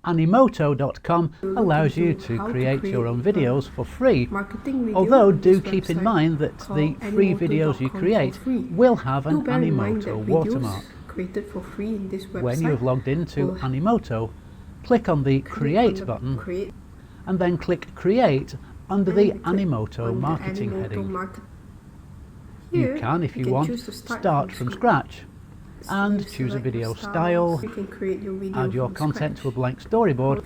Animoto.com allows you to create your own videos for free, although do keep in mind that the free videos you create will have an Animoto watermark. When you have logged into Animoto, click on the Create button and then click Create under the Animoto marketing heading. You can, if you want, start from scratch and choose a video style, add your content to a blank storyboard,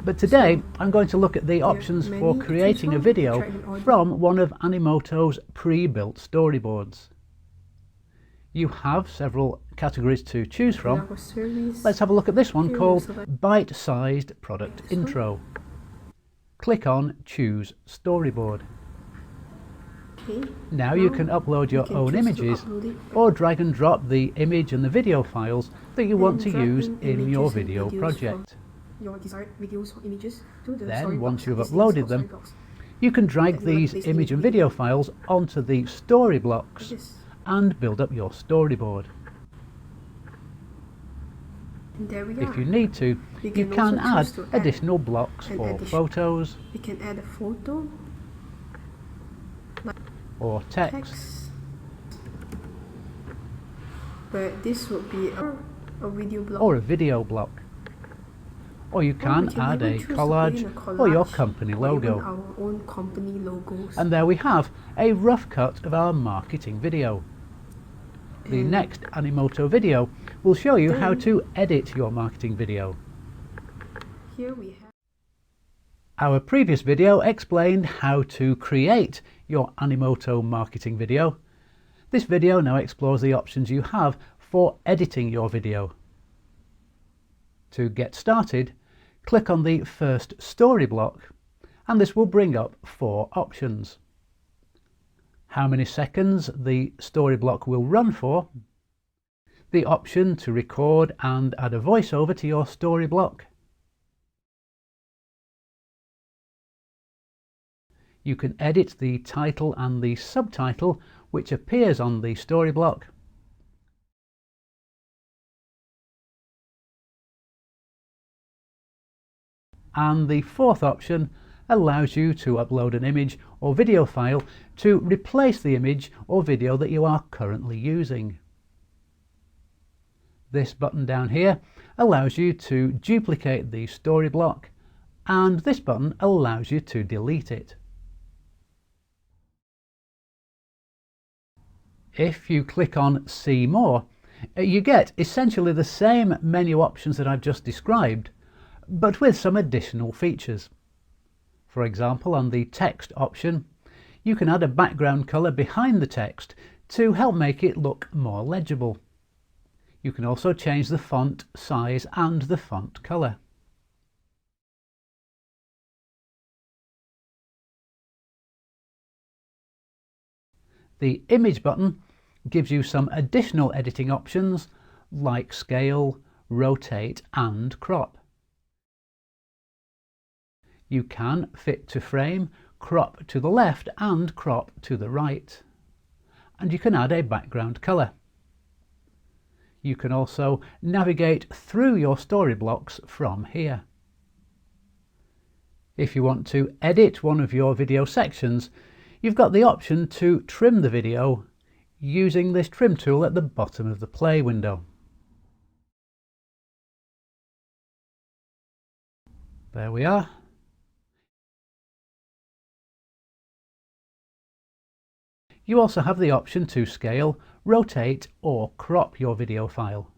but today I'm going to look at the options for creating a video from one of Animoto's pre-built storyboards. You have several categories to choose from. Let's have a look at this one called Bite-Sized Product Intro. Click on Choose Storyboard. Now you can upload your own images or drag and drop the image and the video files that you want to use in your video project. Then, once you've uploaded them, you can drag these image and video files onto the story blocks and build up your storyboard. If you need to, you can add additional blocks for photos. We can add a photo or text. But this would be a video block. Or a video block. Or you can add a collage or your company logo. Our own company logos. And there we have a rough cut of our marketing video. The next Animoto video will show you how to edit your marketing video. Here we have our previous video explained how to create your Animoto marketing video. This video now explores the options you have for editing your video. To get started, click on the first story block and this will bring up 4 options. How many seconds the story block will run for, the option to record and add a voiceover to your story block, you can edit the title and the subtitle which appears on the story block, and the 4th option allows you to upload an image or video file to replace the image or video that you are currently using. This button down here allows you to duplicate the story block, and this button allows you to delete it. If you click on See More, you get essentially the same menu options that I've just described, but with some additional features. For example, on the text option, you can add a background colour behind the text to help make it look more legible. You can also change the font size and the font colour. The Image button gives you some additional editing options like scale, rotate and crop. You can fit to frame, crop to the left and crop to the right. And you can add a background colour. You can also navigate through your story blocks from here. If you want to edit one of your video sections, you've got the option to trim the video using this trim tool at the bottom of the play window. There we are. You also have the option to scale, rotate or crop your video file.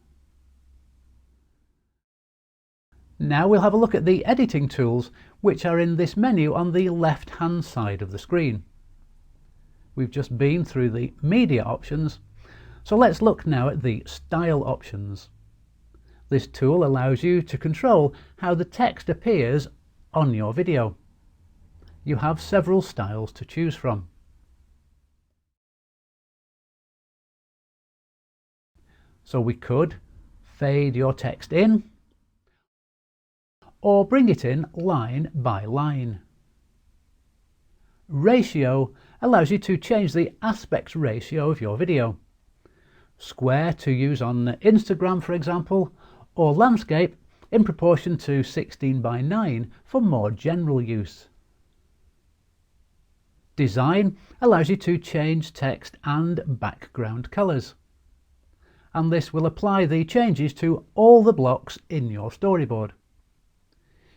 Now we'll have a look at the editing tools which are in this menu on the left hand side of the screen. We've just been through the media options, so let's look now at the style options. This tool allows you to control how the text appears on your video. You have several styles to choose from. So we could fade your text in or bring it in line by line. Ratio allows you to change the aspect ratio of your video. Square to use on Instagram, for example, or landscape in proportion to 16:9 for more general use. Design allows you to change text and background colours, and this will apply the changes to all the blocks in your storyboard.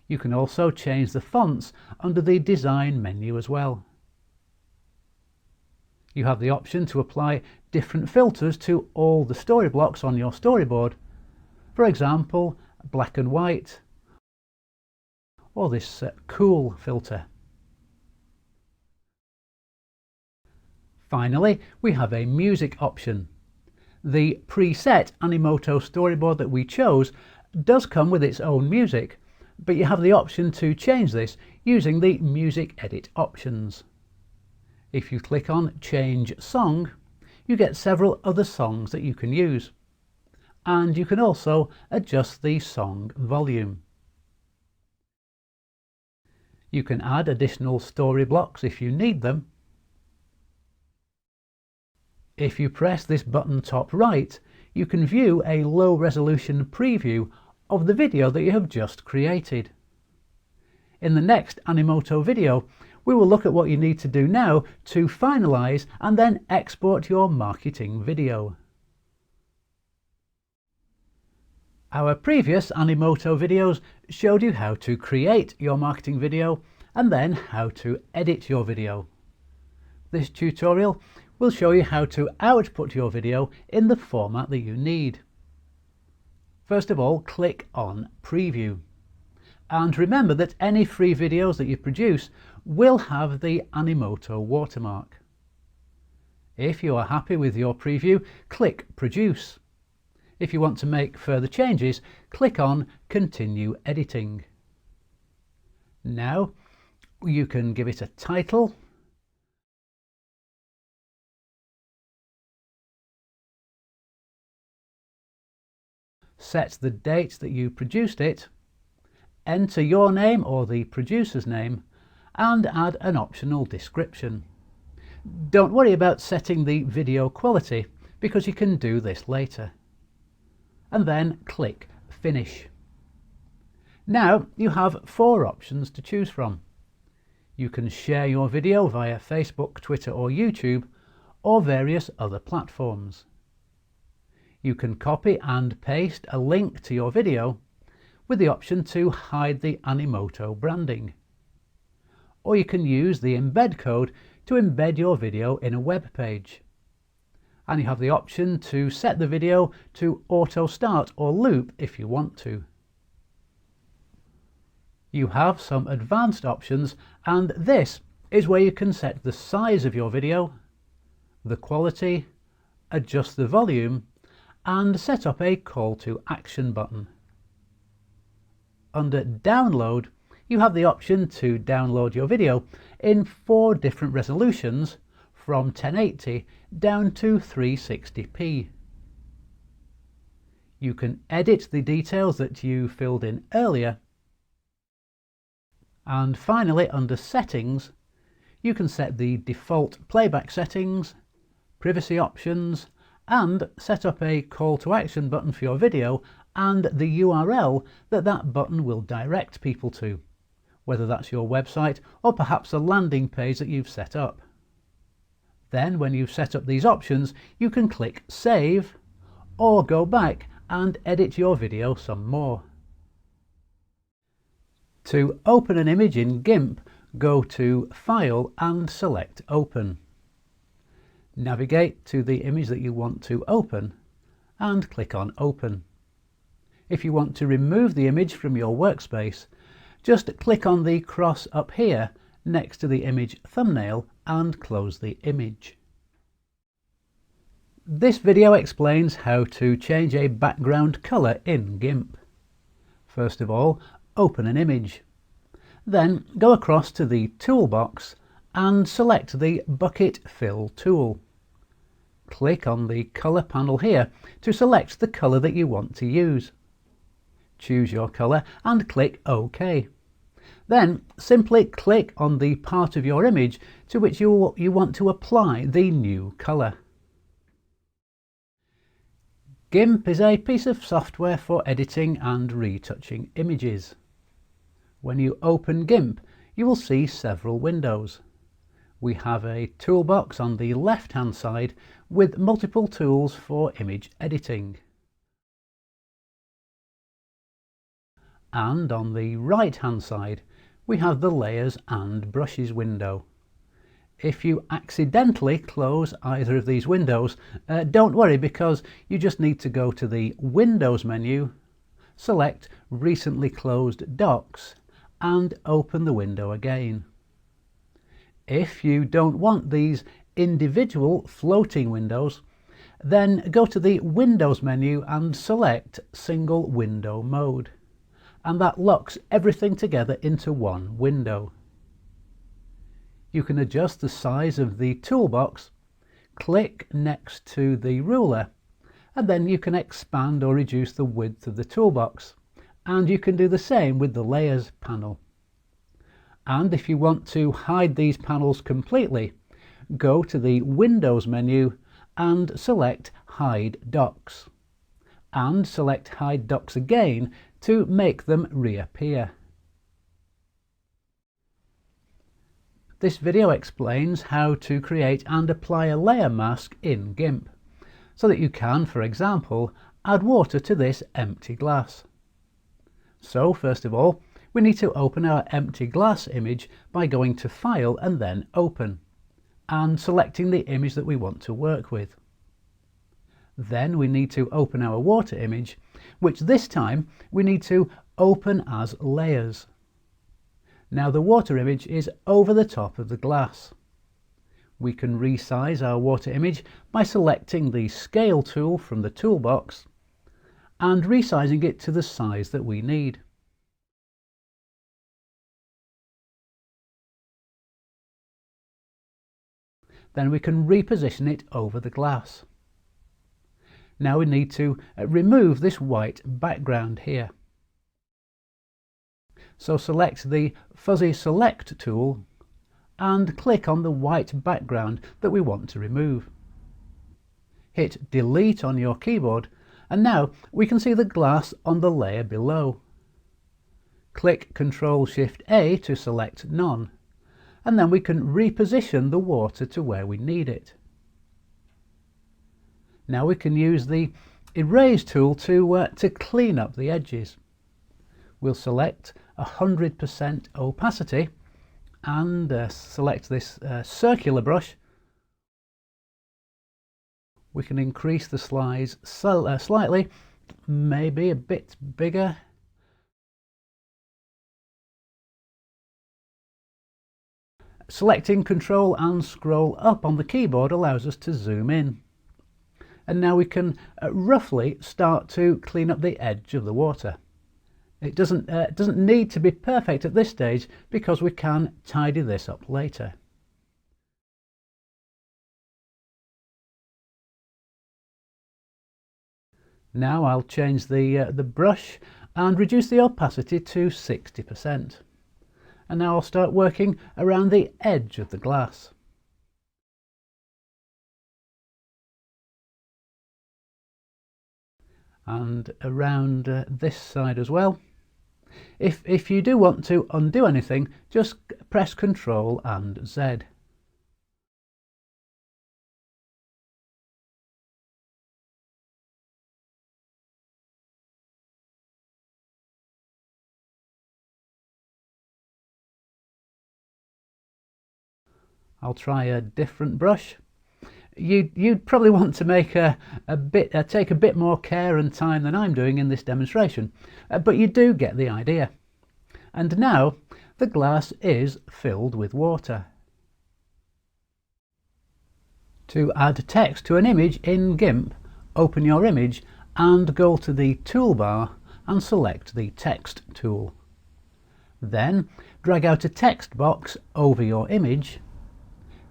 You can also change the fonts under the Design menu as well. You have the option to apply different filters to all the story blocks on your storyboard. For example, black and white, or this cool filter. Finally, we have a music option. The preset Animoto storyboard that we chose does come with its own music, but you have the option to change this using the music edit options. If you click on Change Song, you get several other songs that you can use, and you can also adjust the song volume. You can add additional story blocks if you need them. If you press this button top right, you can view a low resolution preview of the video that you have just created. In the next Animoto video, we will look at what you need to do now to finalize and then export your marketing video. Our previous Animoto videos showed you how to create your marketing video and then how to edit your video. This tutorial will show you how to output your video in the format that you need. First of all, click on Preview. And remember that any free videos that you produce will have the Animoto watermark. If you are happy with your preview, click Produce. If you want to make further changes, click on Continue Editing. Now you can give it a title, set the date that you produced it, enter your name or the producer's name, and add an optional description. Don't worry about setting the video quality because you can do this later. And then click Finish. Now you have 4 options to choose from. You can share your video via Facebook, Twitter or YouTube, or various other platforms. You can copy and paste a link to your video with the option to hide the Animoto branding. Or you can use the embed code to embed your video in a web page. And you have the option to set the video to auto start or loop if you want to. You have some advanced options, and this is where you can set the size of your video, the quality, adjust the volume, and set up a call to action button. Under Download, you have the option to download your video in 4 different resolutions from 1080 down to 360p. You can edit the details that you filled in earlier. And finally, under Settings, you can set the default playback settings, privacy options, and set up a call to action button for your video and the URL that that button will direct people to, whether that's your website or perhaps a landing page that you've set up. Then when you've set up these options, you can click Save or go back and edit your video some more. To open an image in GIMP, go to File and select Open. Navigate to the image that you want to open and click on Open. If you want to remove the image from your workspace, just click on the cross up here next to the image thumbnail and close the image. This video explains how to change a background color in GIMP. First of all, open an image. Then go across to the toolbox and select the Bucket Fill tool. Click on the color panel here to select the color that you want to use. Choose your color and click OK. Then simply click on the part of your image to which you want to apply the new color. GIMP is a piece of software for editing and retouching images. When you open GIMP, you will see several windows. We have a toolbox on the left-hand side with multiple tools for image editing. And on the right-hand side, we have the Layers and Brushes window. If you accidentally close either of these windows, don't worry, because you just need to go to the Windows menu, select Recently Closed Docs, and open the window again. If you don't want these individual floating windows, then go to the Windows menu and select Single Window Mode, and that locks everything together into one window. You can adjust the size of the toolbox, click next to the ruler, and then you can expand or reduce the width of the toolbox, and you can do the same with the Layers panel. And if you want to hide these panels completely, go to the Windows menu and select Hide Docs, and select Hide Docs again to make them reappear. This video explains how to create and apply a layer mask in GIMP, so that you can, for example, add water to this empty glass. So first of all, we need to open our empty glass image by going to File and then Open, and selecting the image that we want to work with. Then we need to open our water image, which this time we need to open as layers. Now the water image is over the top of the glass. We can resize our water image by selecting the Scale tool from the toolbox and resizing it to the size that we need. Then we can reposition it over the glass. Now we need to remove this white background here. So select the Fuzzy Select tool and click on the white background that we want to remove. Hit Delete on your keyboard, and now we can see the glass on the layer below. Click Ctrl-Shift-A to select None, and then we can reposition the water to where we need it. Now we can use the Erase tool to clean up the edges. We'll select 100% opacity and select this circular brush. We can increase the size slightly, maybe a bit bigger. Selecting Control and Scroll up on the keyboard allows us to zoom in. And now we can roughly start to clean up the edge of the water. It doesn't need to be perfect at this stage, because we can tidy this up later. Now I'll change the brush and reduce the opacity to 60%. And now I'll start working around the edge of the glass. And around this side as well. If you do want to undo anything, just press Ctrl and Z. I'll try a different brush. You'd probably want to make take a bit more care and time than I'm doing in this demonstration, but you do get the idea. And now the glass is filled with water. To add text to an image in GIMP, open your image and go to the toolbar and select the Text tool. Then drag out a text box over your image.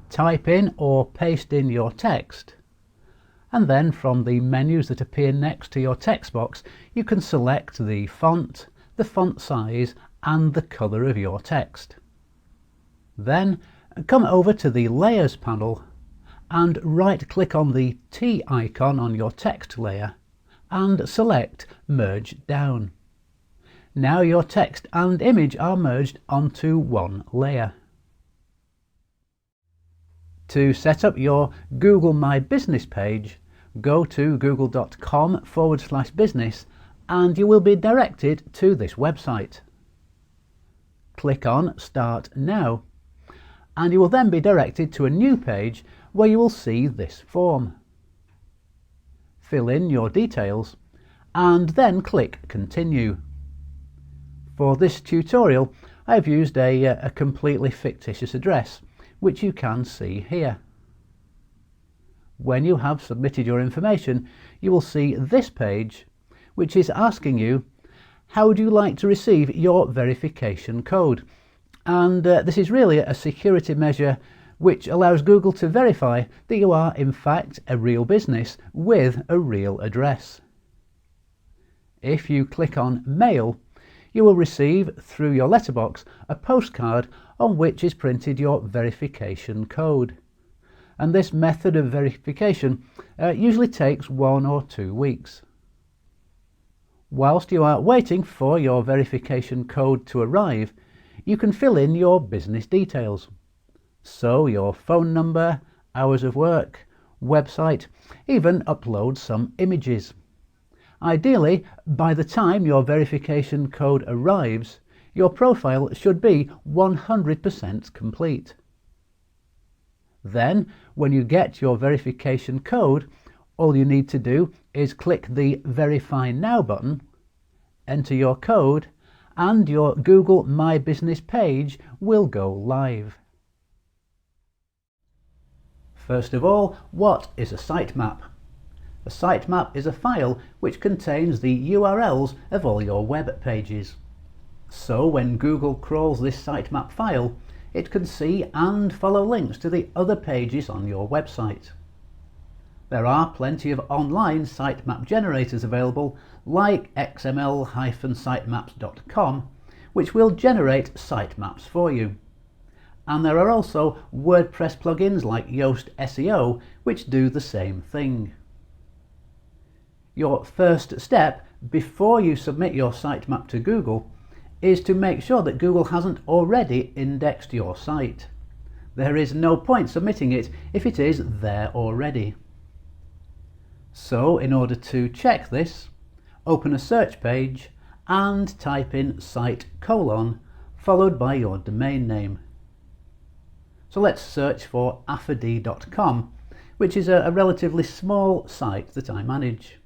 Type in or paste in your text, and then from the menus that appear next to your text box you can select the font size and the colour of your text. Then come over to the Layers panel and right click on the T icon on your text layer and select Merge Down. Now your text and image are merged onto one layer. To set up your Google My Business page, go to google.com/business and you will be directed to this website. Click on Start Now and you will then be directed to a new page where you will see this form. Fill in your details and then click Continue. For this tutorial I have used a completely fictitious address, which you can see here. When you have submitted your information, you will see this page, which is asking you, how would you like to receive your verification code? And this is really a security measure which allows Google to verify that you are in fact a real business with a real address. If you click on Mail, you will receive through your letterbox a postcard on which is printed your verification code. And this method of verification usually takes 1 or 2 weeks. Whilst you are waiting for your verification code to arrive, you can fill in your business details. So your phone number, hours of work, website, even upload some images. Ideally, by the time your verification code arrives, your profile should be 100% complete. Then, when you get your verification code, all you need to do is click the Verify Now button, enter your code, and your Google My Business page will go live. First of all, what is a sitemap? A sitemap is a file which contains the URLs of all your web pages. So when Google crawls this sitemap file, it can see and follow links to the other pages on your website. There are plenty of online sitemap generators available, like xml-sitemaps.com, which will generate sitemaps for you. And there are also WordPress plugins like Yoast SEO, which do the same thing. Your first step before you submit your sitemap to Google is to make sure that Google hasn't already indexed your site. There is no point submitting it if it is there already. So in order to check this, open a search page and type in site : followed by your domain name. So let's search for affd.com, which is a relatively small site that I manage.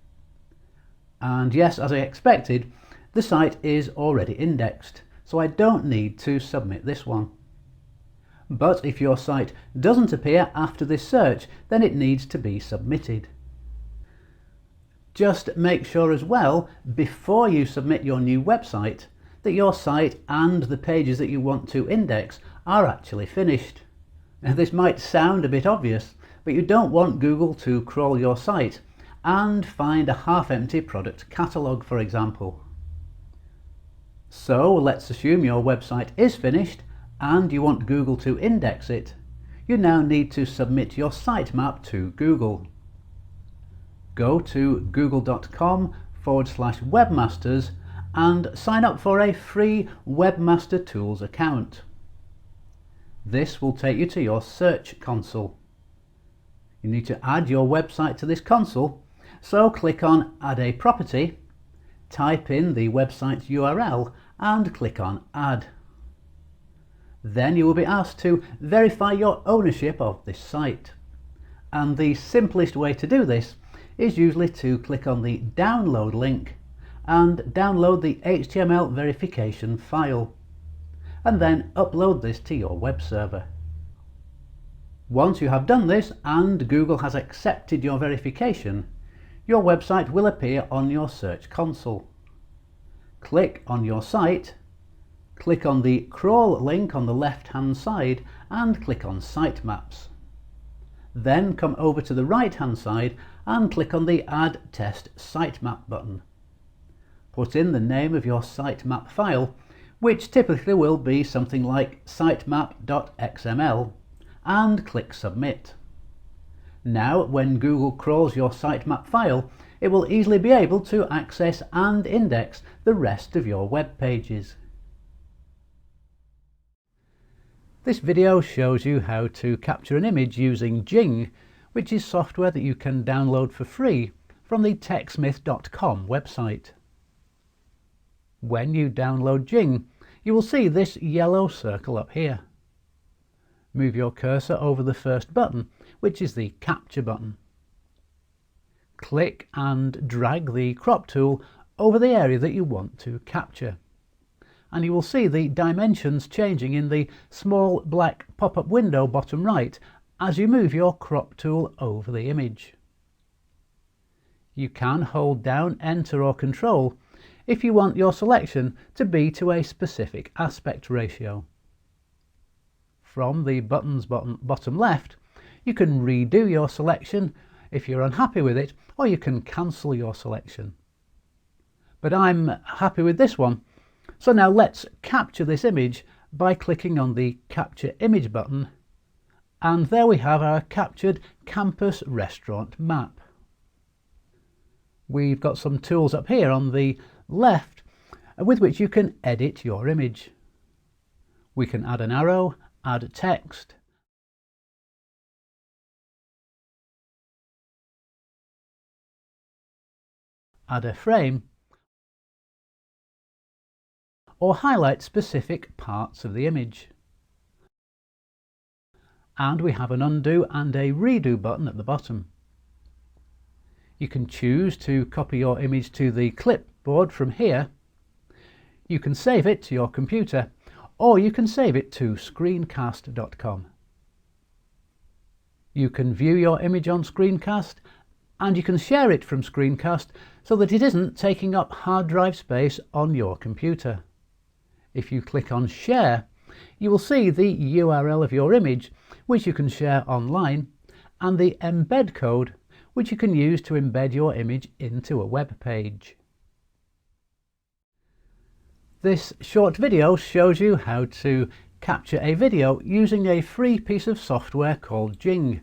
And yes, as I expected, the site is already indexed, so I don't need to submit this one. But if your site doesn't appear after this search, then it needs to be submitted. Just make sure as well, before you submit your new website, that your site and the pages that you want to index are actually finished. Now, this might sound a bit obvious, but you don't want Google to crawl your site and find a half-empty product catalogue, for example. So let's assume your website is finished and you want Google to index it. You now need to submit your sitemap to Google. Go to google.com/webmasters and sign up for a free Webmaster Tools account. This will take you to your search console. You need to add your website to this console, so click on Add a Property, type in the website's URL and click on Add. Then you will be asked to verify your ownership of this site. And the simplest way to do this is usually to click on the Download link and download the HTML verification file, and then upload this to your web server. Once you have done this and Google has accepted your verification, your website will appear on your search console. Click on your site, click on the crawl link on the left hand side and click on Sitemaps. Then come over to the right hand side and click on the Add Test Sitemap button. Put in the name of your sitemap file, which typically will be something like sitemap.xml, and click Submit. Now when Google crawls your sitemap file, it will easily be able to access and index the rest of your web pages. This video shows you how to capture an image using Jing, which is software that you can download for free from the techsmith.com website. When you download Jing, you will see this yellow circle up here. Move your cursor over the first button, which is the capture button. Click and drag the crop tool over the area that you want to capture, and you will see the dimensions changing in the small black pop-up window bottom right as you move your crop tool over the image. You can hold down Enter or Control if you want your selection to be to a specific aspect ratio. From the button's bottom left, you can redo your selection if you're unhappy with it, or you can cancel your selection. But I'm happy with this one. So now let's capture this image by clicking on the Capture Image button, and there we have our captured campus restaurant map. We've got some tools up here on the left with which you can edit your image. We can add an arrow, add text, add a frame, or highlight specific parts of the image. And we have an undo and a redo button at the bottom. You can choose to copy your image to the clipboard from here. You can save it to your computer, or you can save it to screencast.com. You can view your image on Screencast, and you can share it from Screencast so that it isn't taking up hard drive space on your computer. If you click on Share, you will see the URL of your image, which you can share online, and the embed code, which you can use to embed your image into a web page. This short video shows you how to capture a video using a free piece of software called Jing,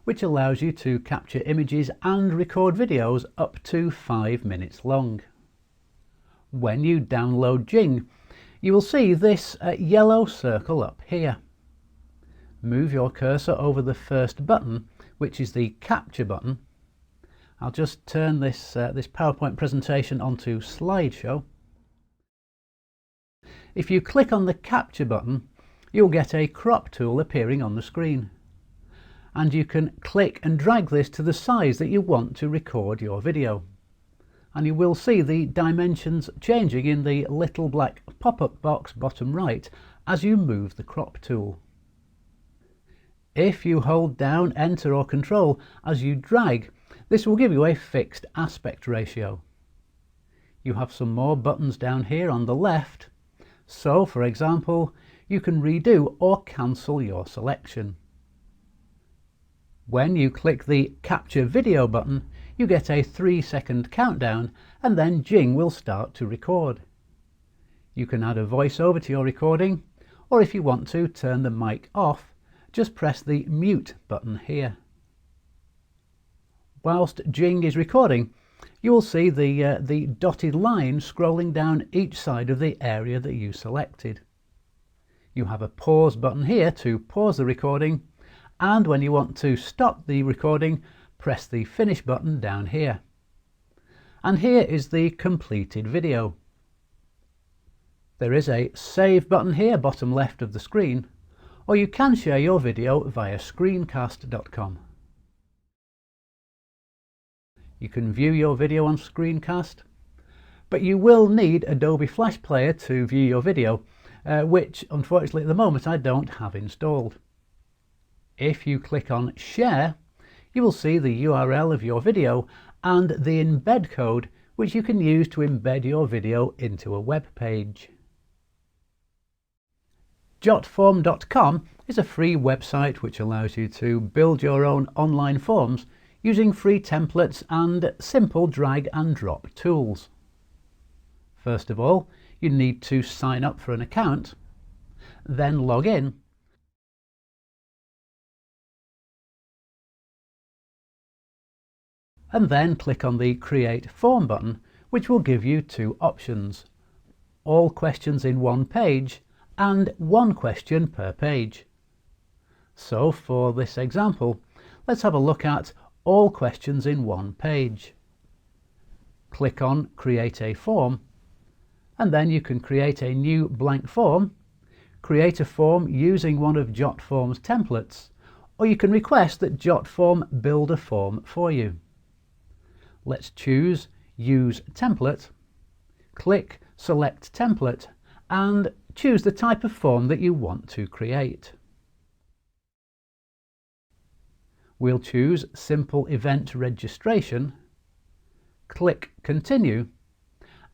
which allows you to capture images and record videos up to 5 minutes long. When you download Jing, you will see this yellow circle up here. Move your cursor over the first button, which is the capture button. I'll just turn this PowerPoint presentation onto slideshow. If you click on the capture button, you'll get a crop tool appearing on the screen, and you can click and drag this to the size that you want to record your video, and you will see the dimensions changing in the little black pop-up box bottom right as you move the crop tool. If you hold down Enter or Control as you drag, this will give you a fixed aspect ratio. You have some more buttons down here on the left, so for example you can redo or cancel your selection. When you click the Capture Video button, you get a 3-second countdown, and then Jing will start to record. You can add a voiceover to your recording, or if you want to turn the mic off, just press the Mute button here. Whilst Jing is recording, you will see the dotted line scrolling down each side of the area that you selected. You have a pause button here to pause the recording, and when you want to stop the recording, press the Finish button down here. And here is the completed video. There is a Save button here, bottom left of the screen, or you can share your video via screencast.com. You can view your video on Screencast, but you will need Adobe Flash Player to view your video, which unfortunately at the moment I don't have installed. If you click on Share, you will see the URL of your video and the embed code, which you can use to embed your video into a web page. Jotform.com is a free website which allows you to build your own online forms using free templates and simple drag and drop tools. First of all, you need to sign up for an account, then log in, and then click on the Create Form button, which will give you two options: all questions in one page and one question per page. So for this example, let's have a look at all questions in one page. Click on Create a Form, and then you can create a new blank form, create a form using one of JotForm's templates, or you can request that JotForm build a form for you. Let's choose Use Template, click Select Template, and choose the type of form that you want to create. We'll choose Simple Event Registration, click Continue,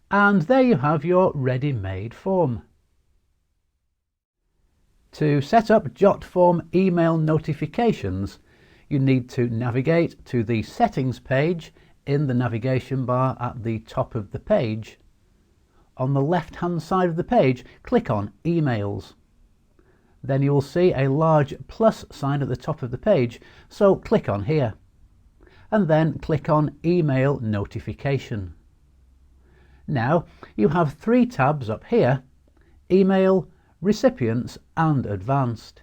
and there you have your ready-made form. To set up JotForm email notifications, you need to navigate to the Settings page in the navigation bar at the top of the page. On the left-hand side of the page, click on Emails. Then you will see a large plus sign at the top of the page, so click on here. And then click on Email Notification. Now you have three tabs up here: Email, Recipients and Advanced.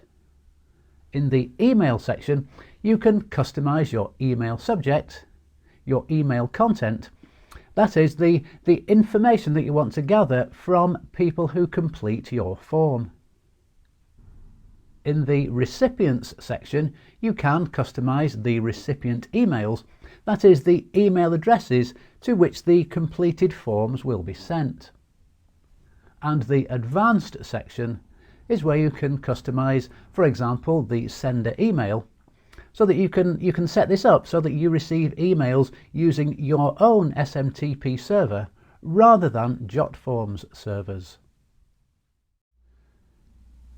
In the Email section, you can customize your email subject, your email content, that is the information that you want to gather from people who complete your form. In the Recipients section, you can customize the recipient emails, that is the email addresses to which the completed forms will be sent. And the Advanced section is where you can customize, for example, the sender email, so that you can set this up so that you receive emails using your own SMTP server rather than JotForm's servers.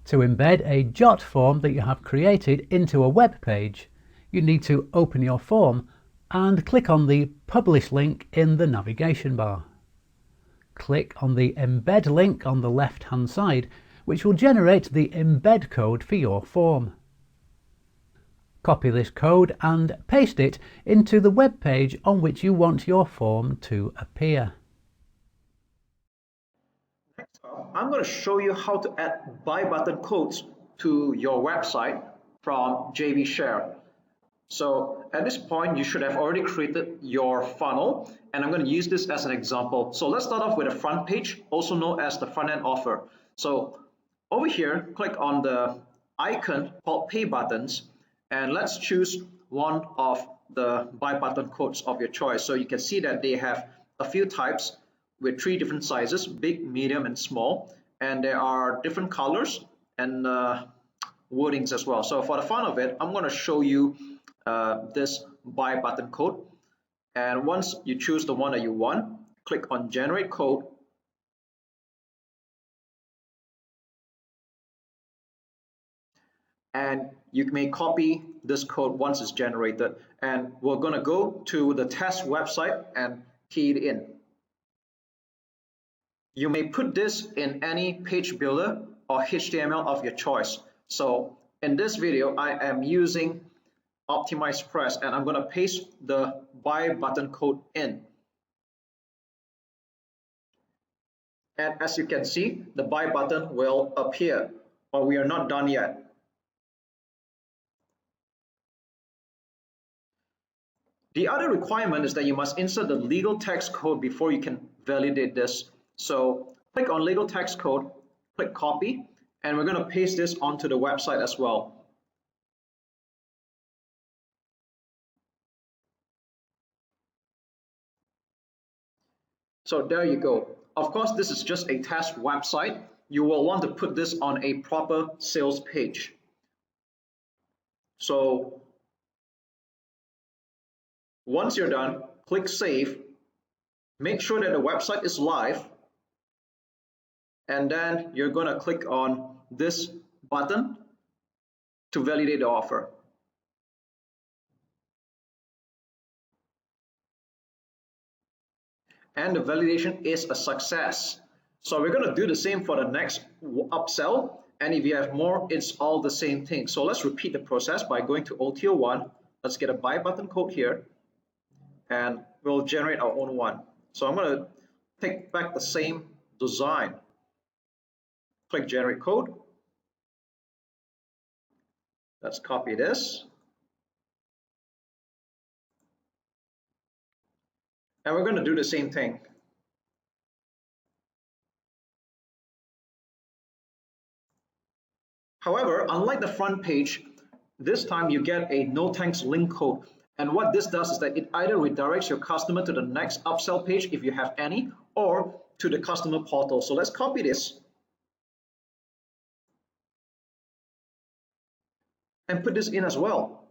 To embed a Jot form that you have created into a web page, you need to open your form and click on the Publish link in the navigation bar. Click on the Embed link on the left-hand side, which will generate the embed code for your form. Copy this code and paste it into the web page on which you want your form to appear. I'm going to show you how to add buy button codes to your website from JV Share. So at this point, you should have already created your funnel, and I'm going to use this as an example. So let's start off with a front page, also known as the front end offer. So over here, click on the icon called Pay Buttons, and let's choose one of the buy button codes of your choice. So you can see that they have a few types with three different sizes: big, medium, and small, and there are different colors and wordings as well. So for the fun of it, I'm going to show you this buy button code, and once you choose the one that you want, click on Generate Code, and you may copy this code once it's generated, and we're going to go to the test website and key it in. You may put this in any page builder or HTML of your choice. So in this video, I am using Optimize Press, and I'm going to paste the buy button code in. And as you can see, the buy button will appear, but we are not done yet. The other requirement is that you must insert the legal text code before you can validate this. So click on legal text code, click copy, and we're going to paste this onto the website as well. So there you go. Of course, this is just a test website. You will want to put this on a proper sales page. So once you're done, click Save. Make sure that the website is live, and then you're going to click on this button to validate the offer. And the validation is a success. So we're going to do the same for the next upsell, and if you have more, it's all the same thing. So let's repeat the process by going to OTO1. Let's get a buy button code here, and we'll generate our own one. So I'm going to take back the same design. Click generate code. Let's copy this. And we're going to do the same thing. However, unlike the front page, this time you get a no thanks link code. And what this does is that it either redirects your customer to the next upsell page if you have any, or to the customer portal. So let's copy this and put this in as well.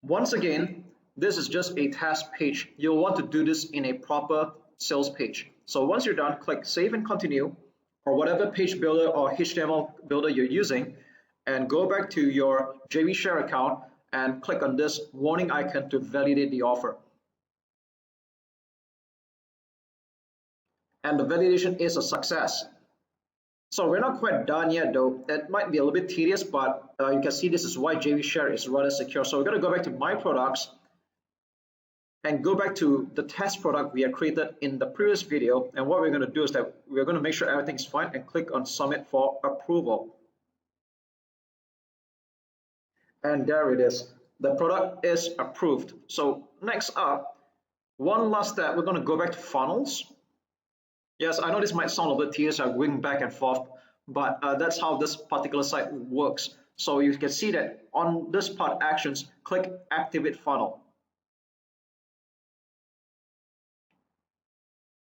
Once again, this is just a test page. You'll want to do this in a proper sales page. So once you're done, click save and continue, or whatever page builder or HTML builder you're using, and go back to your JV Share account and click on this warning icon to validate the offer. And the validation is a success. So we're not quite done yet though. It might be a little bit tedious, but you can see this is why JV Share is rather secure. So we're going to go back to My Products and go back to the test product we had created in the previous video. And what we're going to do is that we're going to make sure everything's fine and click on Submit for approval. And there it is. The product is approved. So next up, one last step, we're going to go back to funnels. Yes, I know this might sound a bit tedious, I'm going back and forth, but that's how this particular site works. So you can see that on this part, actions, click activate funnel.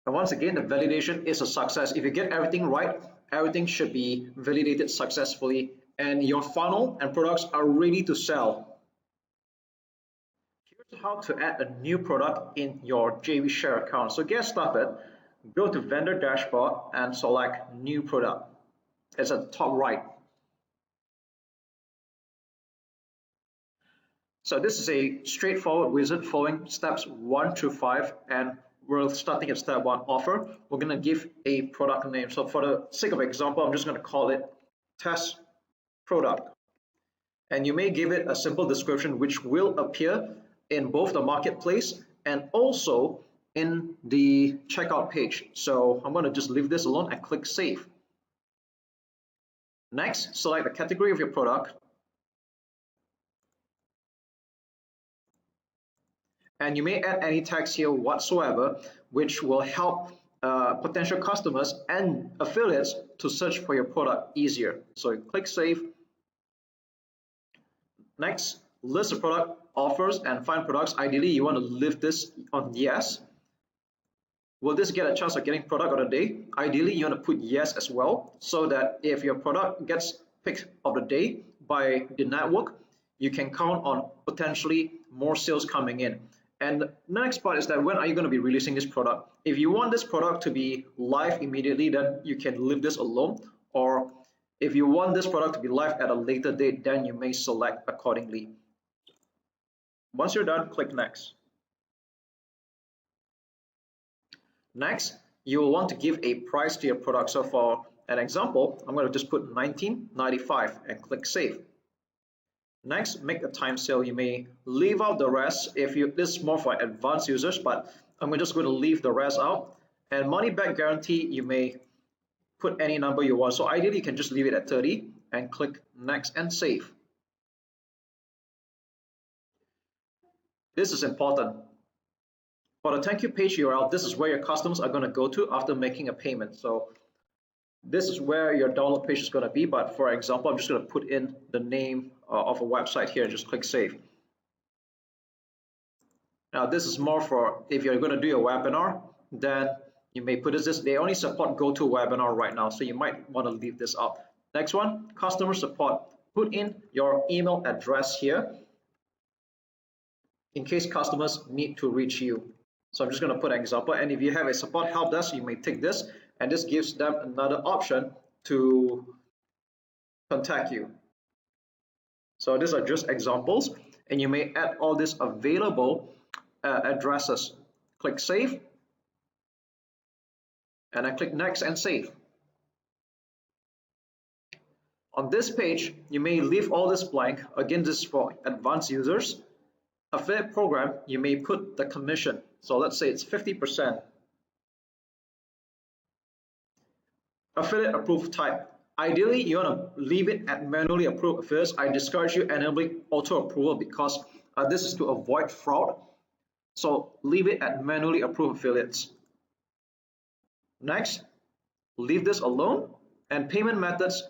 And once again, the validation is a success. If you get everything right, everything should be validated successfully, and your funnel and products are ready to sell. Here's how to add a new product in your JV Share account. So get started. Go to vendor dashboard and select new product. It's at the top right. So this is a straightforward wizard following steps 1 through 5, and we're starting at step 1, offer. We're going to give a product name. So for the sake of example, I'm just going to call it test product. And you may give it a simple description which will appear in both the marketplace and also in the checkout page. So I'm going to just leave this alone and click save. Next, select the category of your product. And you may add any tags here whatsoever, which will help potential customers and affiliates to search for your product easier. So click save. Next, list the product offers and find products. Ideally, you want to leave this on yes. Will this get a chance of getting product of the day? Ideally, you want to put yes as well, so that if your product gets picked of the day by the network, you can count on potentially more sales coming in. And the next part is that when are you going to be releasing this product? If you want this product to be live immediately, then you can leave this alone. Or if you want this product to be live at a later date, then you may select accordingly. Once you're done, click next. Next, you will want to give a price to your product. So for an example, I'm going to just put $19.95 and click save. Next, make a time sale. You may leave out the rest if this is more for advanced users, but I'm just going to leave the rest out. And money back guarantee, you may put any number you want. So ideally, you can just leave it at 30 and click next and save. This is important. For the thank you page URL, this is where your customers are going to go to after making a payment. So this is where your download page is going to be, but for example, I'm just going to put in the name of a website here and just click save. Now this is more for if you're going to do a webinar, then you may put this. They only support GoToWebinar right now, so you might want to leave this up. Next one, customer support. Put in your email address here in case customers need to reach you. So I'm just going to put an example, and if you have a support help desk, you may take this, and this gives them another option to contact you. So these are just examples, and you may add all these available addresses. Click save, and I click next and save. On this page, you may leave all this blank. Again, this is for advanced users. affiliate program, you may put the commission. So let's say it's 50%. Affiliate approved type. Ideally, you want to leave it at manually approved affiliates. I discourage you enabling auto approval because this is to avoid fraud. So leave it at manually approved affiliates. Next, leave this alone. And payment methods,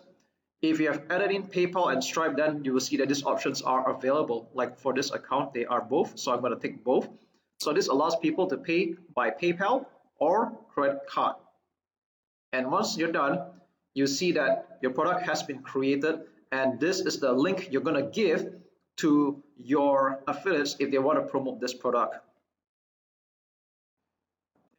if you have added in PayPal and Stripe, then you will see that these options are available. Like for this account, they are both. So I'm going to tick both. So this allows people to pay by PayPal or credit card. And once you're done, you see that your product has been created, and this is the link you're going to give to your affiliates if they want to promote this product.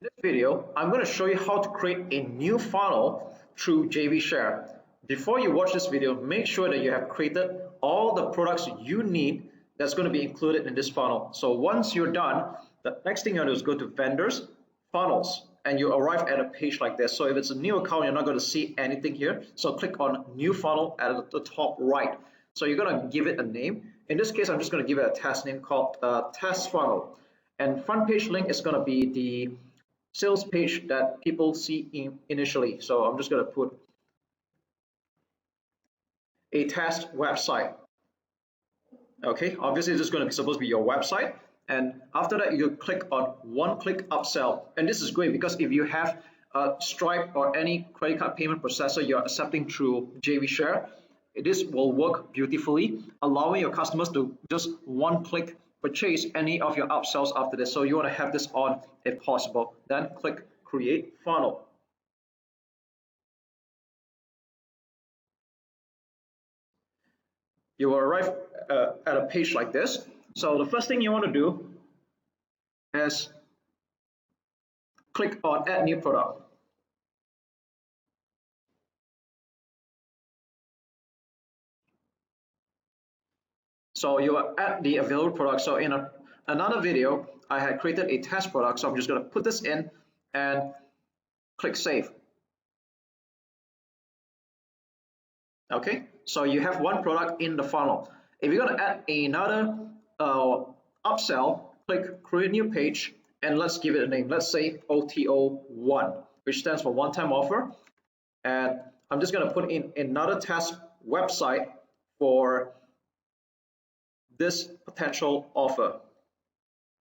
In this video, I'm going to show you how to create a new funnel through JV Share. Before you watch this video, make sure that you have created all the products you need that's going to be included in this funnel. So once you're done, the next thing you do is go to Vendors, Funnels, and you arrive at a page like this. So if it's a new account, you're not going to see anything here. So click on New Funnel at the top right. So you're going to give it a name. In this case, I'm just going to give it a test name called Test Funnel. And front page link is going to be the sales page that people see initially. So I'm just going to put a test website. Okay, obviously this is going to be supposed to be your website. And after that, you click on one-click upsell. And this is great because if you have a Stripe or any credit card payment processor you're accepting through JV Share, this will work beautifully, allowing your customers to just one-click purchase any of your upsells after this. So you want to have this on if possible. Then click Create Funnel. You will arrive at a page like this. So the first thing you want to do is click on Add New Product. So you will add the available product. So in another video, I had created a test product. So I'm just going to put this in and click Save. Okay, so you have one product in the funnel. If you're going to add another upsell, click Create New Page, and let's give it a name. Let's say OTO1, which stands for one-time offer. And I'm just going to put in another test website for this potential offer.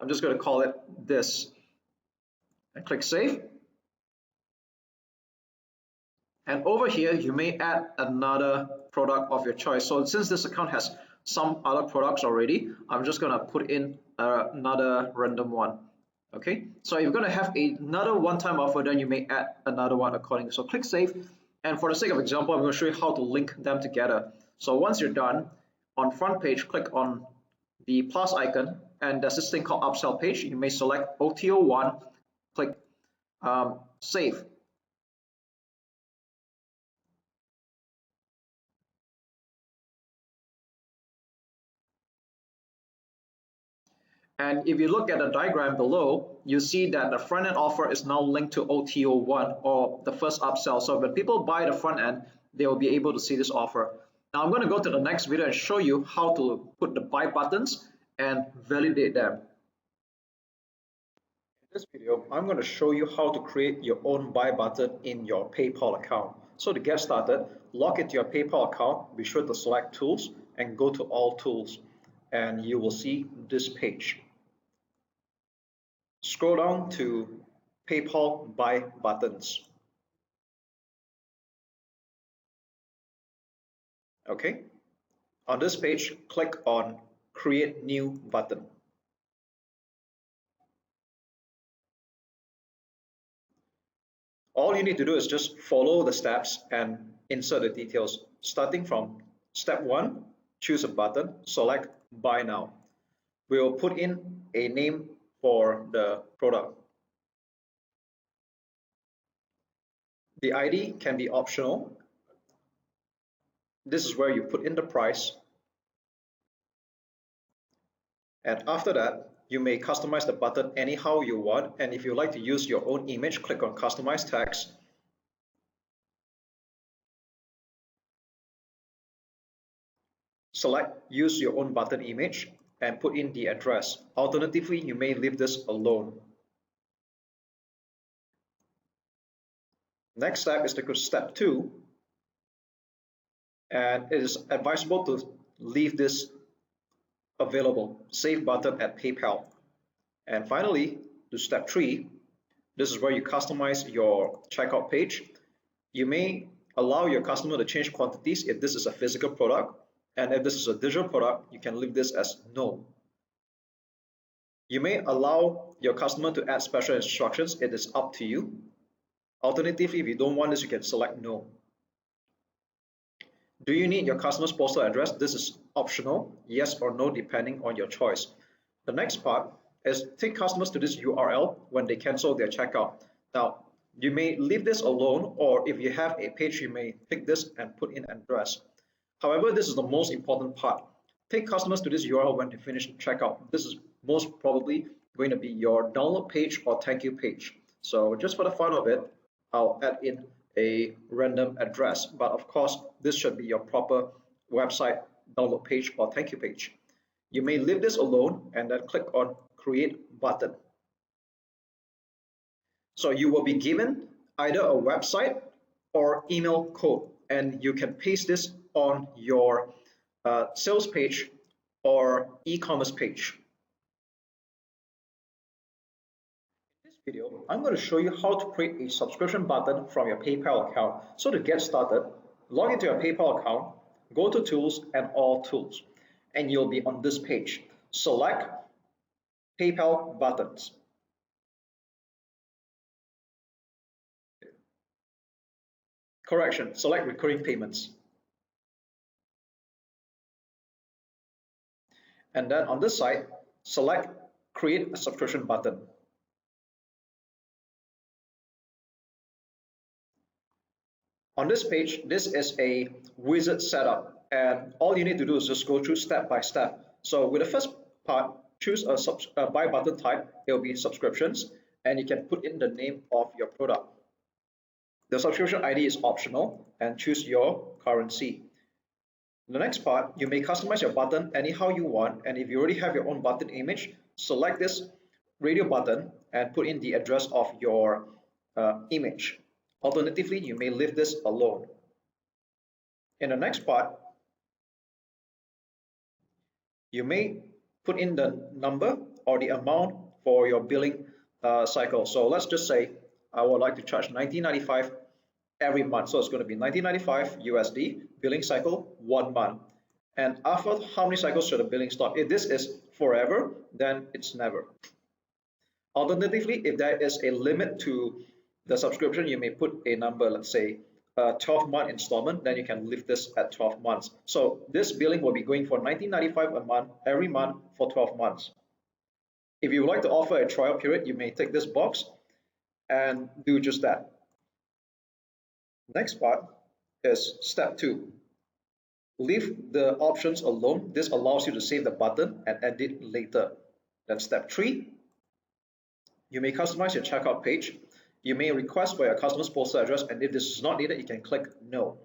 I'm just going to call it this and click Save. And over here, you may add another product of your choice. So since this account has some other products already, I'm just going to put in another random one. Okay, so if you're going to have another one-time offer, then you may add another one accordingly. So click Save. And for the sake of example, I'm going to show you how to link them together. So once you're done, on front page, click on the plus icon, and there's this thing called Upsell page. You may select OTO1, click Save. And if you look at the diagram below, you see that the front end offer is now linked to OTO1 or the first upsell. So when people buy the front end, they will be able to see this offer. Now I'm going to go to the next video and show you how to put the buy buttons and validate them. In this video, I'm going to show you how to create your own buy button in your PayPal account. So to get started, log into your PayPal account, be sure to select Tools and go to All Tools, and you will see this page. Scroll down to PayPal Buy Buttons. Okay, on this page, click on Create New Button. All you need to do is just follow the steps and insert the details. Starting from step 1, choose a button, select Buy Now. We will put in a name for the product. The ID can be optional. This is where you put in the price. And after that, you may customize the button anyhow you want. And if you like to use your own image, click on Customize Text. Select Use Your Own Button Image. and put in the address. Alternatively, you may leave this alone. Next step is to go to step 2, and it is advisable to leave this available, save button at PayPal. And finally, to step 3, this is where you customize your checkout page. You may allow your customer to change quantities if this is a physical product, and if this is a digital product, you can leave this as no. You may allow your customer to add special instructions. It is up to you. Alternatively, if you don't want this, you can select no. Do you need your customer's postal address? This is optional, yes or no, depending on your choice. The next part is take customers to this URL when they cancel their checkout. Now, you may leave this alone, or if you have a page, you may take this and put in an address. However, this is the most important part. Take customers to this URL when they finish checkout. This is most probably going to be your download page or thank you page. So just for the fun of it, I'll add in a random address, but of course, this should be your proper website download page or thank you page. You may leave this alone and then click on create button. So you will be given either a website or email code, and you can paste this on your sales page or e-commerce page. In this video, I'm going to show you how to create a subscription button from your PayPal account. So to get started, log into your PayPal account, go to Tools and All Tools, and you'll be on this page. Select PayPal buttons. Correction, select recurring payments. And then on this side, select create a subscription button. On this page, this is a wizard setup, and all you need to do is just go through step by step. So with the first part, choose a buy button type. It will be subscriptions, and you can put in the name of your product. The subscription ID is optional, and choose your currency. In the next part, you may customize your button anyhow you want, and if you already have your own button image, select this radio button and put in the address of your image. Alternatively, you may leave this alone. In the next part, you may put in the number or the amount for your billing cycle. So let's just say I would like to charge $19.95 every month. So it's going to be $19.95 USD, billing cycle 1 month. And after how many cycles should the billing stop? If this is forever, then it's never. Alternatively, if there is a limit to the subscription, you may put a number, let's say 12-month installment, then you can leave this at 12 months. So this billing will be going for $19.95 a month, every month for 12 months. If you would like to offer a trial period, you may tick this box and do just that. Next part is step 2. Leave the options alone. This allows you to save the button and edit later. Then step 3, you may customize your checkout page. You may request for your customer's postal address, and if this is not needed, you can click no.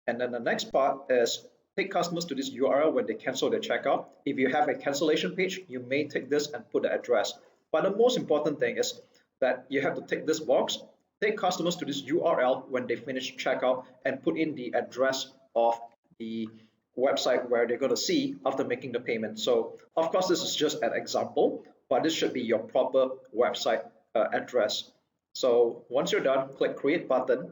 And then the next part is take customers to this URL when they cancel their checkout. If you have a cancellation page, you may take this and put the address. But the most important thing is that you have to tick this box, take customers to this URL when they finish checkout, and put in the address of the website where they're going to see after making the payment. So of course, this is just an example, but this should be your proper website address. So once you're done, click create button,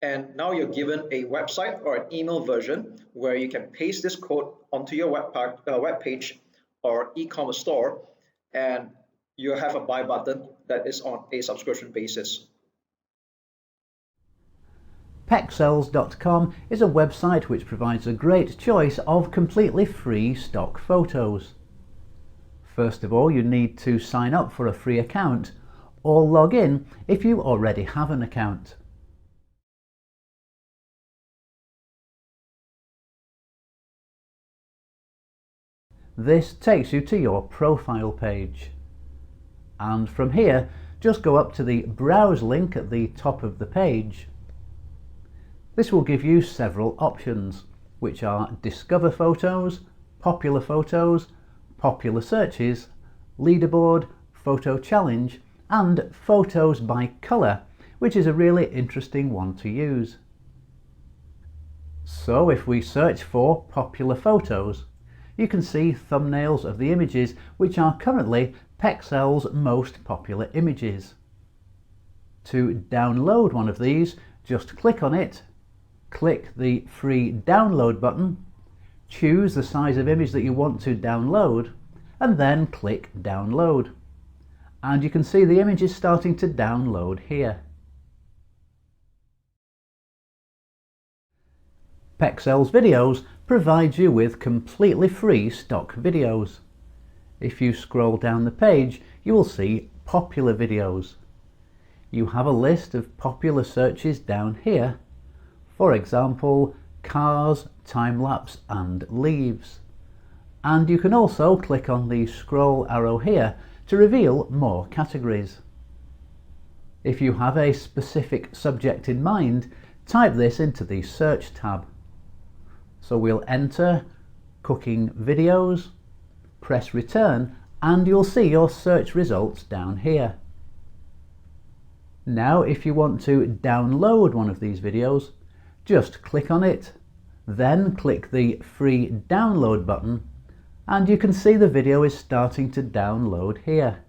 and now you're given a website or an email version where you can paste this code onto your web page or e-commerce store, and you have a buy button that is on a subscription basis. Pexels.com is a website which provides a great choice of completely free stock photos. First of all, you need to sign up for a free account or log in if you already have an account. This takes you to your profile page. And from here, just go up to the Browse link at the top of the page. This will give you several options, which are Discover Photos, popular photos, popular searches, leaderboard, photo challenge, and photos by colour, which is a really interesting one to use. So if we search for popular photos, you can see thumbnails of the images which are currently Pexel's most popular images. To download one of these, just click on it, click the free download button, choose the size of image that you want to download, and then click download. And you can see the image is starting to download here. Pexel's videos provides you with completely free stock videos. If you scroll down the page, you will see popular videos. You have a list of popular searches down here. For example, cars, time-lapse and leaves. And you can also click on the scroll arrow here to reveal more categories. If you have a specific subject in mind, type this into the search tab. So we'll enter cooking videos, press return, and you'll see your search results down here. Now if you want to download one of these videos, just click on it, then click the free download button, and you can see the video is starting to download here.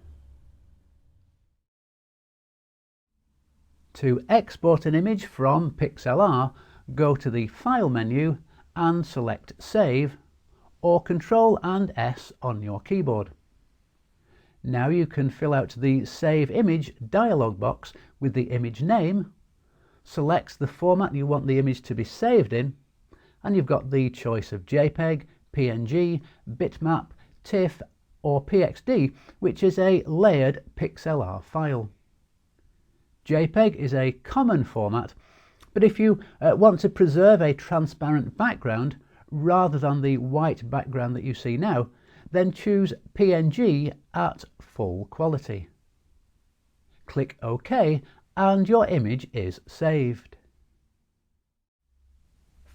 To export an image from PixLR, go to the File menu and select Save, or Ctrl and S on your keyboard. Now you can fill out the Save Image dialog box with the image name, select the format you want the image to be saved in, and you've got the choice of JPEG, PNG, bitmap, TIFF or PXD, which is a layered PixLR file. JPEG is a common format, but if you want to preserve a transparent background rather than the white background that you see now, then choose PNG at full quality. Click OK and your image is saved.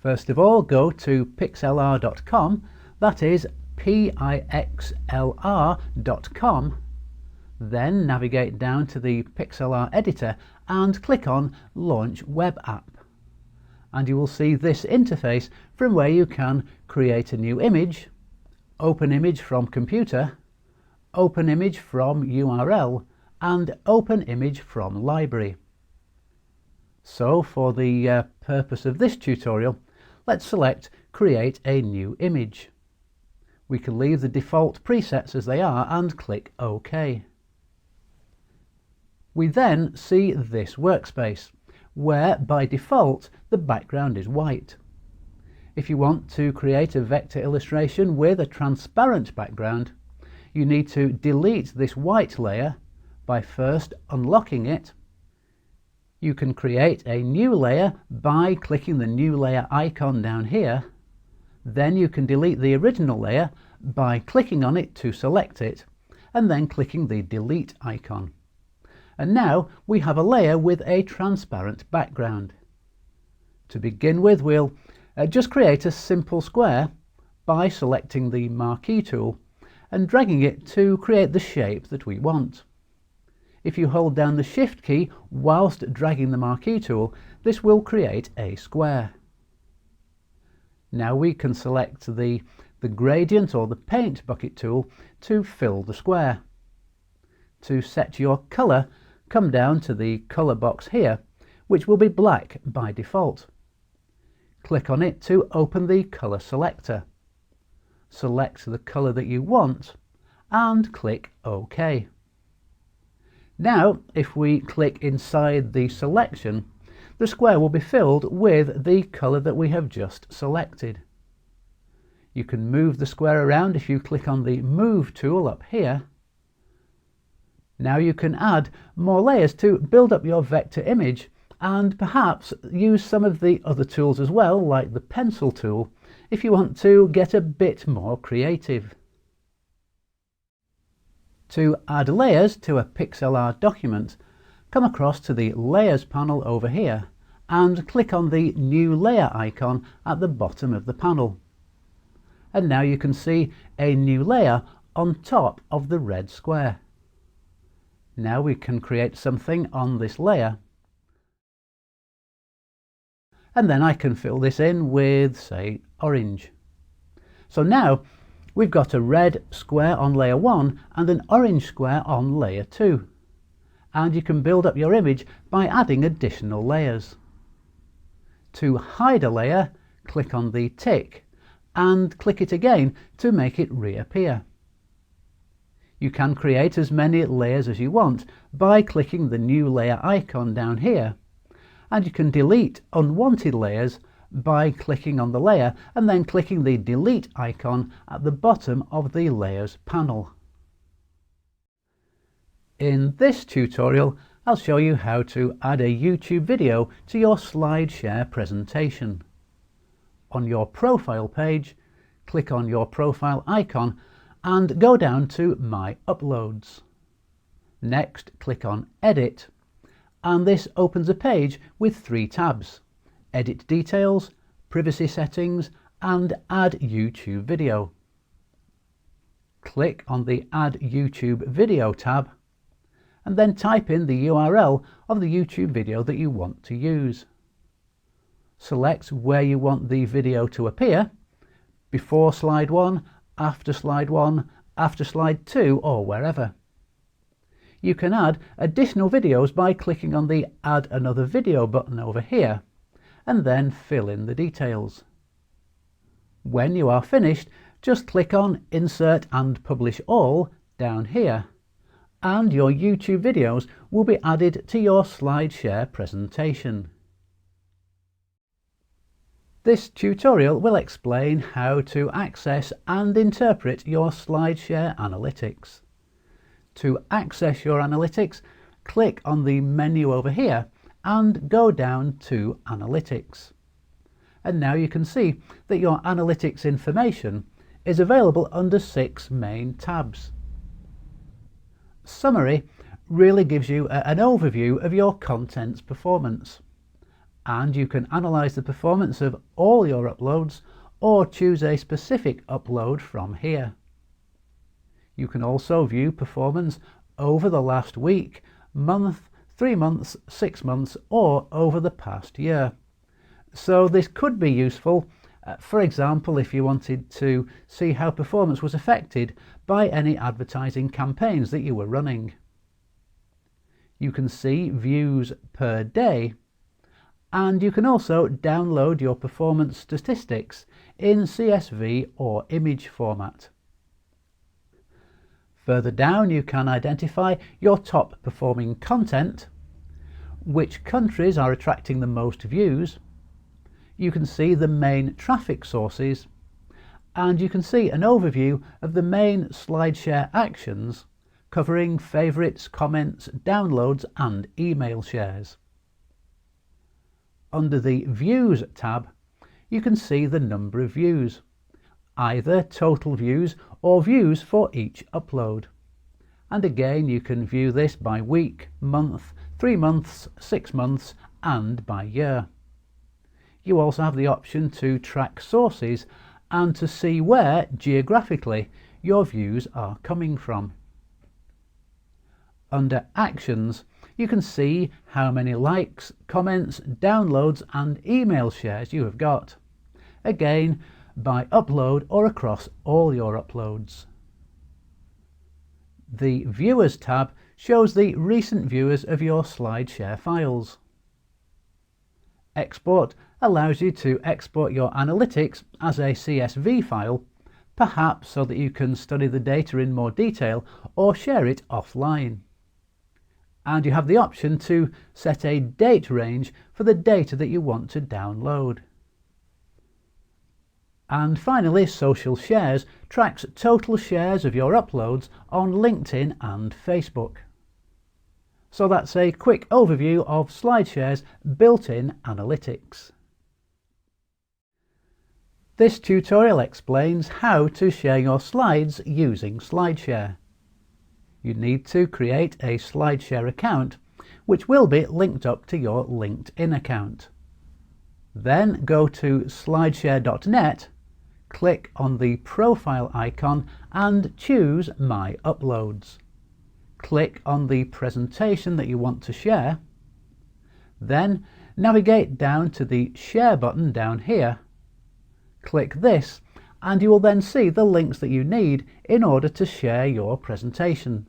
First of all, go to pixlr.com, that is pixlr.com, then navigate down to the PixLR editor and click on Launch Web App. And you will see this interface from where you can create a new image, open image from computer, open image from URL, and open image from library. So for the purpose of this tutorial, let's select Create a New Image. We can leave the default presets as they are and click OK. We then see this workspace, where by default the background is white. If you want to create a vector illustration with a transparent background, you need to delete this white layer by first unlocking it. You can create a new layer by clicking the new layer icon down here. Then you can delete the original layer by clicking on it to select it, and then clicking the delete icon. And now we have a layer with a transparent background. To begin with, we'll just create a simple square by selecting the marquee tool and dragging it to create the shape that we want. If you hold down the Shift key whilst dragging the marquee tool, this will create a square. Now we can select the gradient or the paint bucket tool to fill the square. To set your colour, come down to the colour box here, which will be black by default. Click on it to open the colour selector. Select the colour that you want and click OK. Now, if we click inside the selection, the square will be filled with the colour that we have just selected. You can move the square around if you click on the Move tool up here. Now you can add more layers to build up your vector image, and perhaps use some of the other tools as well, like the pencil tool, if you want to get a bit more creative. To add layers to a PixLR document, come across to the Layers panel over here and click on the New Layer icon at the bottom of the panel. And now you can see a new layer on top of the red square. Now we can create something on this layer. And then I can fill this in with, say, orange. So now we've got a red square on layer 1 and an orange square on layer 2. And you can build up your image by adding additional layers. To hide a layer, click on the tick and click it again to make it reappear. You can create as many layers as you want by clicking the new layer icon down here, and you can delete unwanted layers by clicking on the layer and then clicking the delete icon at the bottom of the layers panel. In this tutorial, I'll show you how to add a YouTube video to your SlideShare presentation. On your profile page, click on your profile icon and go down to My Uploads. Next, click on Edit, and this opens a page with 3 tabs: Edit Details, Privacy Settings, and Add YouTube Video. Click on the Add YouTube Video tab, and then type in the URL of the YouTube video that you want to use. Select where you want the video to appear: before slide 1, after slide 1, after slide 2, or wherever. You can add additional videos by clicking on the Add Another Video button over here, and then fill in the details. When you are finished, just click on Insert and Publish All down here, and your YouTube videos will be added to your SlideShare presentation. This tutorial will explain how to access and interpret your SlideShare analytics. To access your analytics, click on the menu over here and go down to Analytics. And now you can see that your analytics information is available under 6 main tabs. Summary really gives you an overview of your content's performance, and you can analyze the performance of all your uploads or choose a specific upload from here. You can also view performance over the last week, month, 3 months, 6 months, or over the past year. So this could be useful, for example, if you wanted to see how performance was affected by any advertising campaigns that you were running. You can see views per day, and you can also download your performance statistics in CSV or image format. Further down, you can identify your top performing content, which countries are attracting the most views. You can see the main traffic sources, and you can see an overview of the main SlideShare actions covering favorites, comments, downloads, and email shares. Under the Views tab, you can see the number of views, either total views or views for each upload. And again, you can view this by week, month, 3 months, 6 months, and by year. You also have the option to track sources and to see where geographically your views are coming from. Under Actions, you can see how many likes, comments, downloads, and email shares you have got, again by upload or across all your uploads. The Viewers tab shows the recent viewers of your SlideShare files. Export allows you to export your analytics as a CSV file, perhaps so that you can study the data in more detail or share it offline. And you have the option to set a date range for the data that you want to download. And finally, Social Shares tracks total shares of your uploads on LinkedIn and Facebook. So that's a quick overview of SlideShare's built-in analytics. This tutorial explains how to share your slides using SlideShare. You need to create a SlideShare account, which will be linked up to your LinkedIn account. Then go to slideshare.net, click on the profile icon and choose My Uploads. Click on the presentation that you want to share. Then navigate down to the Share button down here. Click this and you will then see the links that you need in order to share your presentation.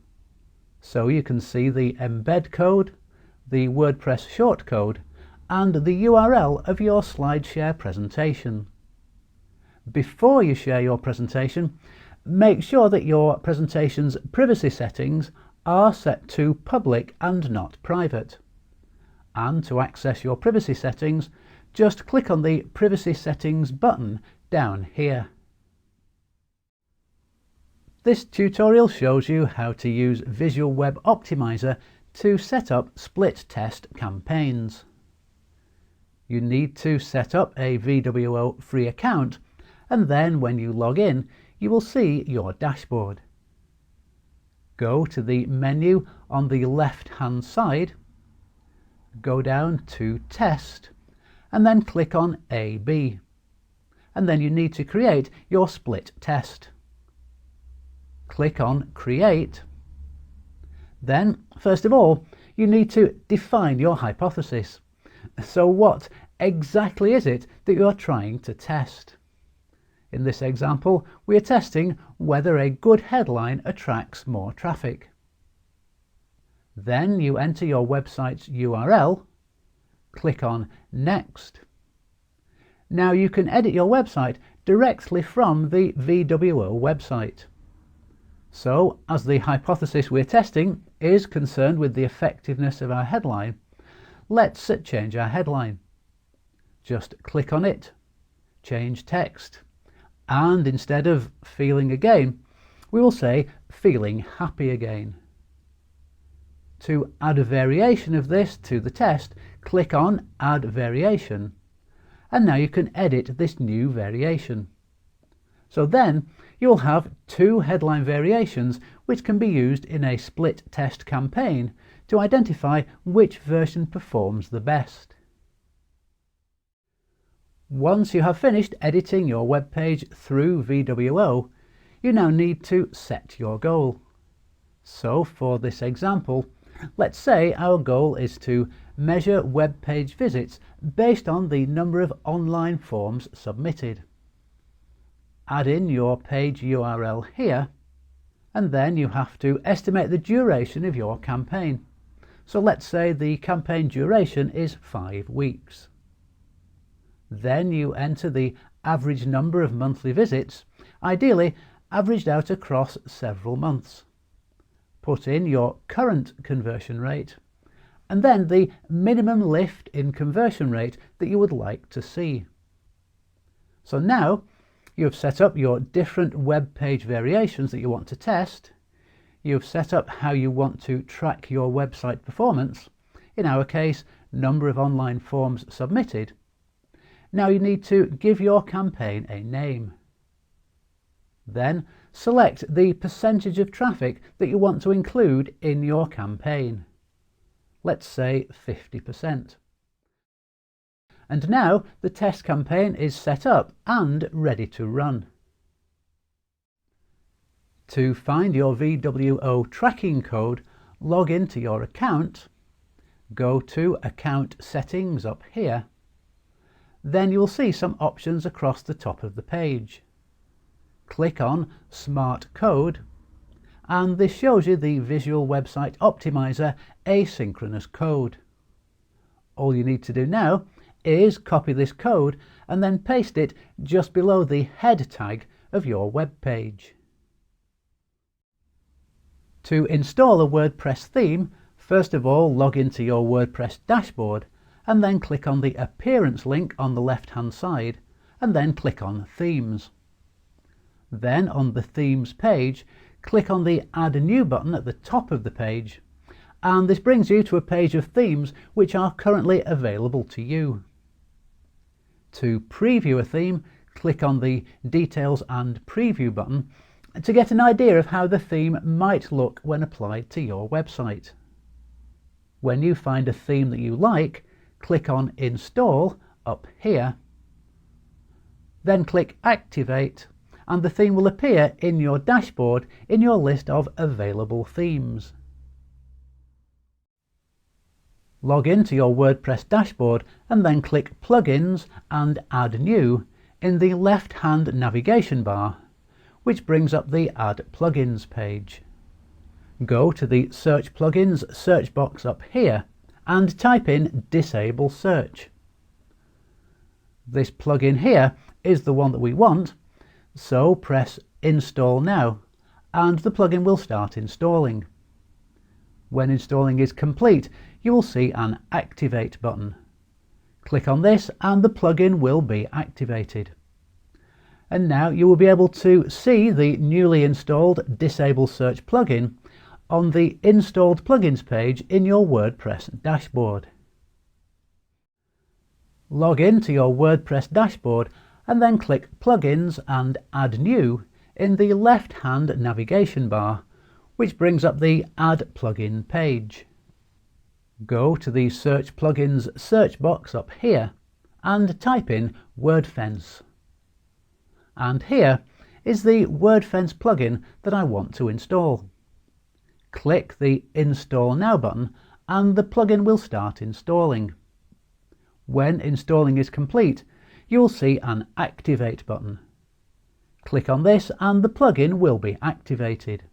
So you can see the embed code, the WordPress shortcode, and the URL of your SlideShare presentation. Before you share your presentation, make sure that your presentation's privacy settings are set to public and not private. And to access your privacy settings, just click on the Privacy Settings button down here. This tutorial shows you how to use Visual Web Optimizer to set up split test campaigns. You need to set up a VWO free account, and then when you log in, you will see your dashboard. Go to the menu on the left-hand side, go down to Test, and then click on AB. And then you need to create your split test. Click on Create. Then, first of all, you need to define your hypothesis. So what exactly is it that you are trying to test? In this example, we are testing whether a good headline attracts more traffic. Then you enter your website's URL, click on Next. Now you can edit your website directly from the VWO website. So, as the hypothesis we're testing is concerned with the effectiveness of our headline, let's change our headline. Just click on it, change text, and instead of feeling again, we will say feeling happy again. To add a variation of this to the test, click on Add Variation, and now you can edit this new variation. So then you'll have two headline variations which can be used in a split test campaign to identify which version performs the best. Once you have finished editing your web page through VWO, you now need to set your goal. So for this example, let's say our goal is to measure web page visits based on the number of online forms submitted. Add in your page URL here, and then you have to estimate the duration of your campaign. So let's say the campaign duration is 5 weeks. Then you enter the average number of monthly visits, ideally averaged out across several months. Put in your current conversion rate, and then the minimum lift in conversion rate that you would like to see. So now you have set up your different web page variations that you want to test. You have set up how you want to track your website performance, in our case, number of online forms submitted. Now you need to give your campaign a name. Then select the percentage of traffic that you want to include in your campaign. Let's say 50%. And now the test campaign is set up and ready to run. To find your VWO tracking code, log into your account, go to Account Settings up here. Then you'll see some options across the top of the page. Click on Smart Code, and this shows you the Visual Website Optimizer asynchronous code. All you need to do now is copy this code and then paste it just below the head tag of your web page. To install a WordPress theme, first of all log into your WordPress dashboard and then click on the Appearance link on the left-hand side and then click on Themes. Then on the Themes page, click on the Add a New button at the top of the page, and this brings you to a page of themes which are currently available to you. To preview a theme, click on the Details and Preview button to get an idea of how the theme might look when applied to your website. When you find a theme that you like, click on Install up here. Then click Activate and the theme will appear in your dashboard in your list of available themes. Log into your WordPress dashboard and then click Plugins and Add New in the left-hand navigation bar, which brings up the Add Plugins page. Go to the Search Plugins search box up here and type in Disable Search. This plugin here is the one that we want, so press Install Now and the plugin will start installing. When installing is complete, you will see an Activate button. Click on this and the plugin will be activated. And now you will be able to see the newly installed Disable Search plugin on the Installed Plugins page in your WordPress dashboard. Log into your WordPress dashboard and then click Plugins and Add New in the left-hand navigation bar, which brings up the Add Plugin page. Go to the Search Plugins search box up here and type in WordFence. And here is the WordFence plugin that I want to install. Click the Install Now button and the plugin will start installing. When installing is complete, you will see an Activate button. Click on this and the plugin will be activated.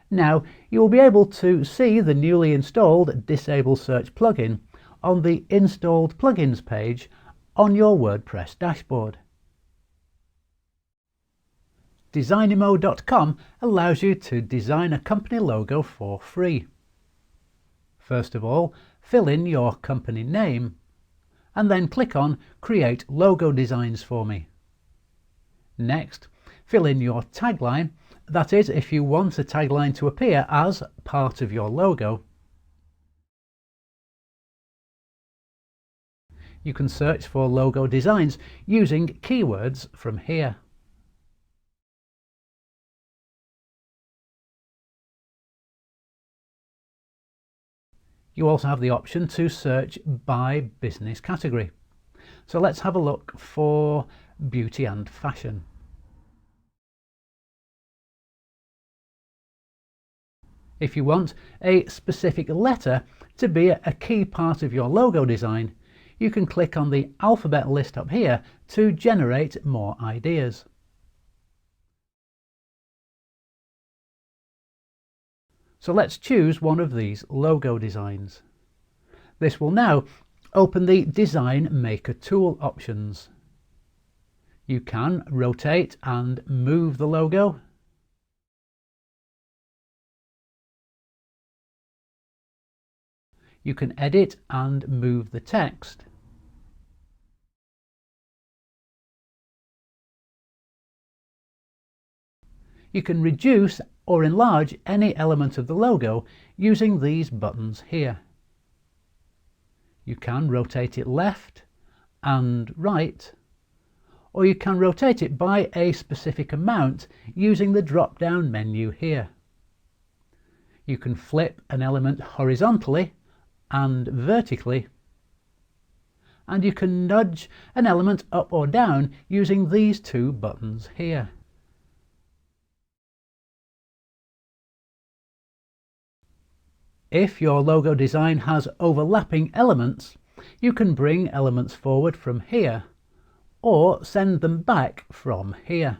Now you will be able to see the newly installed Disable Search plugin on the Installed Plugins page on your WordPress dashboard. Designimo.com allows you to design a company logo for free. First of all, fill in your company name and then click on Create Logo Designs for me. Next, fill in your tagline, that is, if you want a tagline to appear as part of your logo. You can search for logo designs using keywords from here. You also have the option to search by business category. So let's have a look for beauty and fashion. If you want a specific letter to be a key part of your logo design, you can click on the alphabet list up here to generate more ideas. So let's choose one of these logo designs. This will now open the Design Maker tool options. You can rotate and move the logo. You can edit and move the text. You can reduce or enlarge any element of the logo using these buttons here. You can rotate it left and right, or you can rotate it by a specific amount using the drop-down menu here. You can flip an element horizontally and vertically, and you can nudge an element up or down using these two buttons here. If your logo design has overlapping elements, you can bring elements forward from here or send them back from here.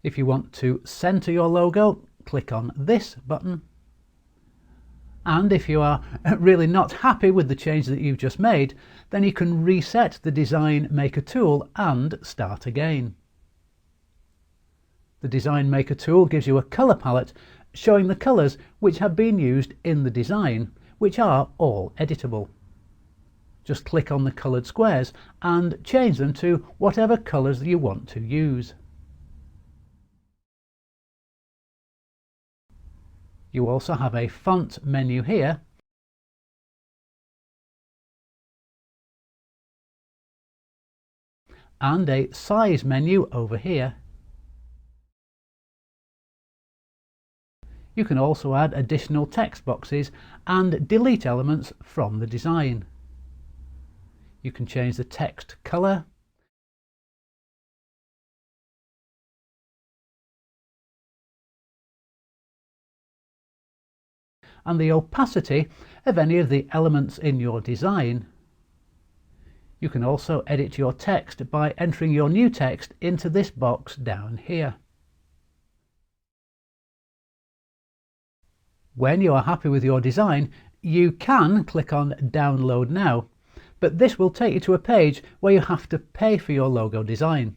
If you want to center your logo, click on this button. And if you are really not happy with the change that you've just made, then you can reset the Design Maker tool and start again. The Design Maker tool gives you a color palette showing the colors which have been used in the design, which are all editable. Just click on the colored squares and change them to whatever colors you want to use. You also have a font menu here, and a size menu over here. You can also add additional text boxes and delete elements from the design. You can change the text color, and the opacity of any of the elements in your design. You can also edit your text by entering your new text into this box down here. When you are happy with your design, you can click on Download Now, but this will take you to a page where you have to pay for your logo design.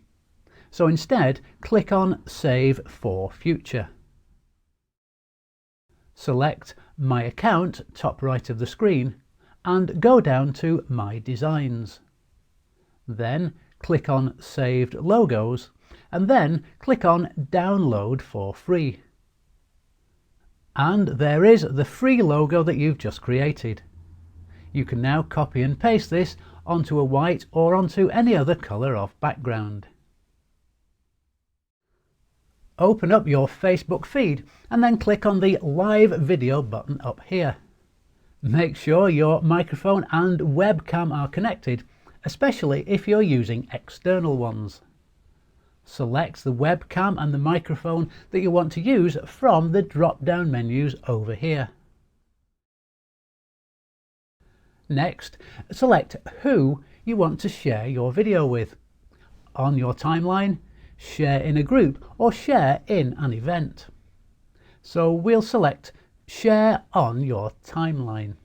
So instead, click on Save for Future. Select My Account, top right of the screen, and go down to My Designs. Then click on Saved Logos, and then click on Download for Free. And there is the free logo that you've just created. You can now copy and paste this onto a white or onto any other colour of background. Open up your Facebook feed and then click on the Live Video button up here. Make sure your microphone and webcam are connected, especially if you're using external ones. Select the webcam and the microphone that you want to use from the drop-down menus over here. Next, select who you want to share your video with. On your timeline, share in a group, or share in an event. So we'll select Share on your timeline.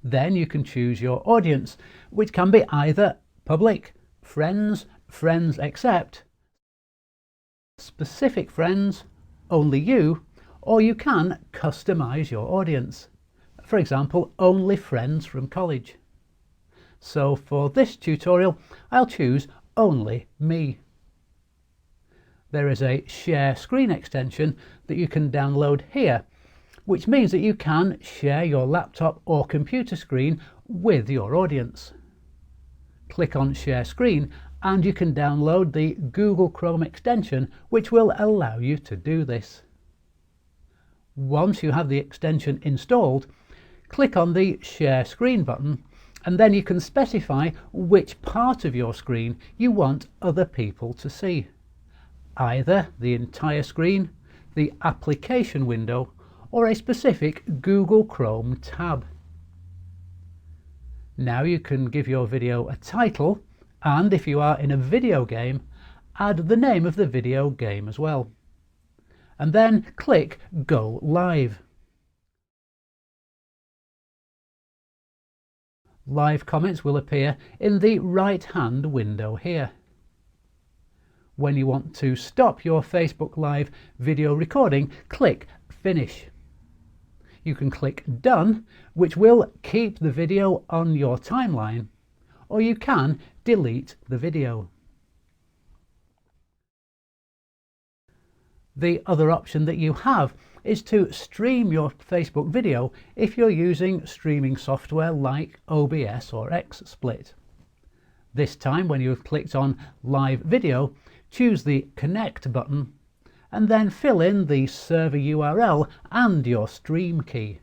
Then you can choose your audience, which can be either public, friends, friends except, specific friends, only you, or you can customize your audience. For example, only friends from college. So for this tutorial, I'll choose only me. There is a share screen extension that you can download here, which means that you can share your laptop or computer screen with your audience. Click on Share Screen and you can download the Google Chrome extension, which will allow you to do this. Once you have the extension installed, click on the Share Screen button, and then you can specify which part of your screen you want other people to see. Either the entire screen, the application window, or a specific Google Chrome tab. Now you can give your video a title, and if you are in a video game, add the name of the video game as well. And then click Go Live. Live comments will appear in the right-hand window here. When you want to stop your Facebook Live video recording, click Finish. You can click Done, which will keep the video on your timeline, or you can delete the video. The other option that you have is to stream your Facebook video if you're using streaming software like OBS or XSplit. This time, when you have clicked on Live Video, choose the Connect button and then fill in the server URL and your stream key.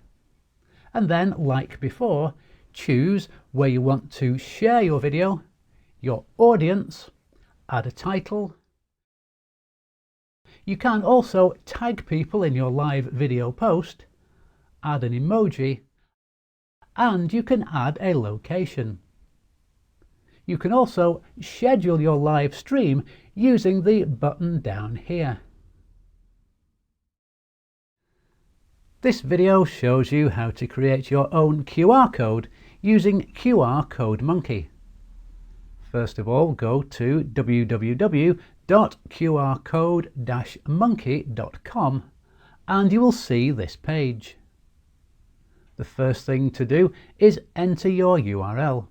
And then, like before, choose where you want to share your video, your audience, add a title. You can also tag people in your live video post, add an emoji, and you can add a location. You can also schedule your live stream using the button down here. This video shows you how to create your own QR code using QR Code Monkey. First of all, go to www.qrcode-monkey.com and you will see this page. The first thing to do is enter your URL.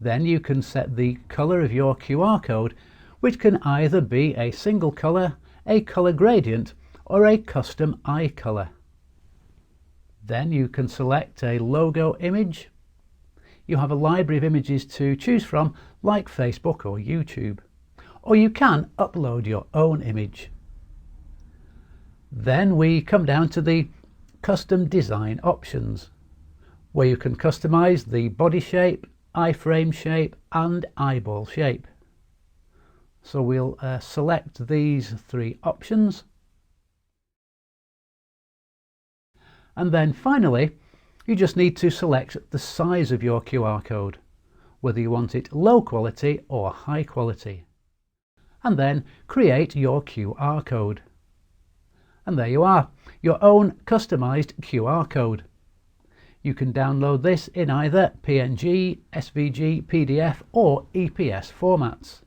Then you can set the color of your QR code, which can either be a single color, a color gradient, or a custom eye color. Then you can select a logo image. You have a library of images to choose from, like Facebook or YouTube, or you can upload your own image. Then we come down to the custom design options, where you can customize the body shape, iframe shape and eyeball shape. So we'll select these three options. And then finally, you just need to select the size of your QR code, whether you want it low quality or high quality. And then create your QR code. And there you are, your own customized QR code. You can download this in either PNG, SVG, PDF or EPS formats.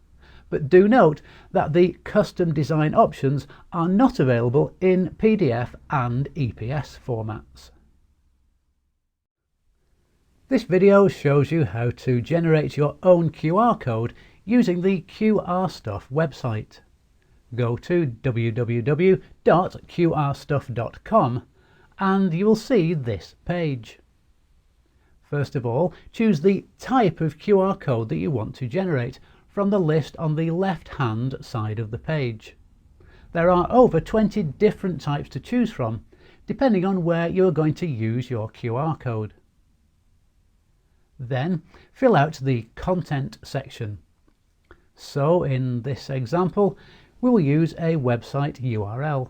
But do note that the custom design options are not available in PDF and EPS formats. This video shows you how to generate your own QR code using the QR Stuff website. Go to www.qrstuff.com and you will see this page. First of all, choose the type of QR code that you want to generate from the list on the left-hand side of the page. There are over 20 different types to choose from, depending on where you are going to use your QR code. Then, fill out the content section. So, in this example, we will use a website URL.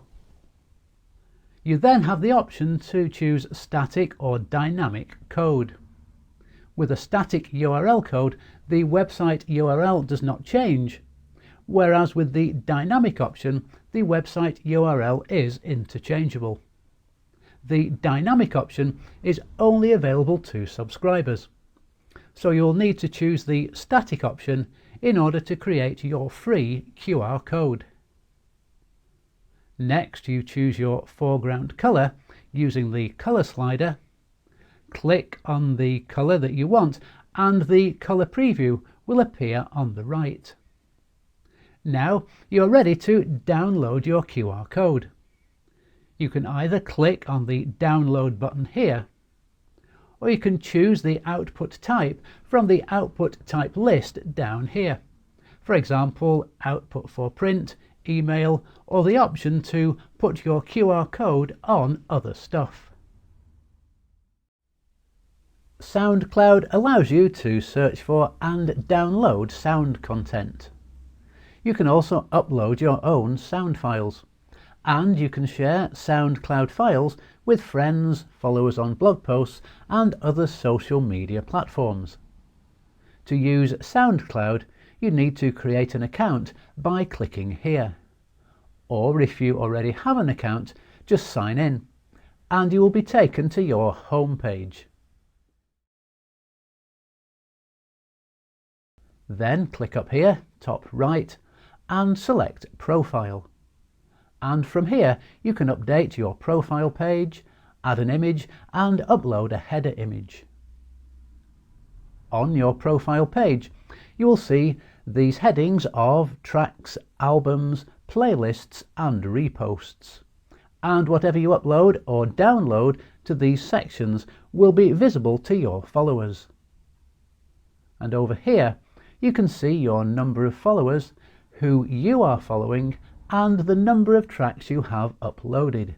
You then have the option to choose static or dynamic code. With a static URL code, the website URL does not change, whereas with the dynamic option, the website URL is interchangeable. The dynamic option is only available to subscribers, so you'll need to choose the static option in order to create your free QR code. Next, you choose your foreground color using the color slider. Click on the color that you want and the color preview will appear on the right. Now you're ready to download your QR code. You can either click on the download button here, or you can choose the output type from the output type list down here. For example, output for print, email, or the option to put your QR code on other stuff. SoundCloud allows you to search for and download sound content. You can also upload your own sound files, and you can share SoundCloud files with friends, followers on blog posts and other social media platforms. To use SoundCloud, you need to create an account by clicking here. Or if you already have an account, just sign in, and you will be taken to your home page. Then click up here, top right, and select Profile. And from here you can update your profile page, add an image and upload a header image. On your profile page you will see these headings of tracks, albums, playlists and reposts. And whatever you upload or download to these sections will be visible to your followers. And over here you can see your number of followers, who you are following, and the number of tracks you have uploaded.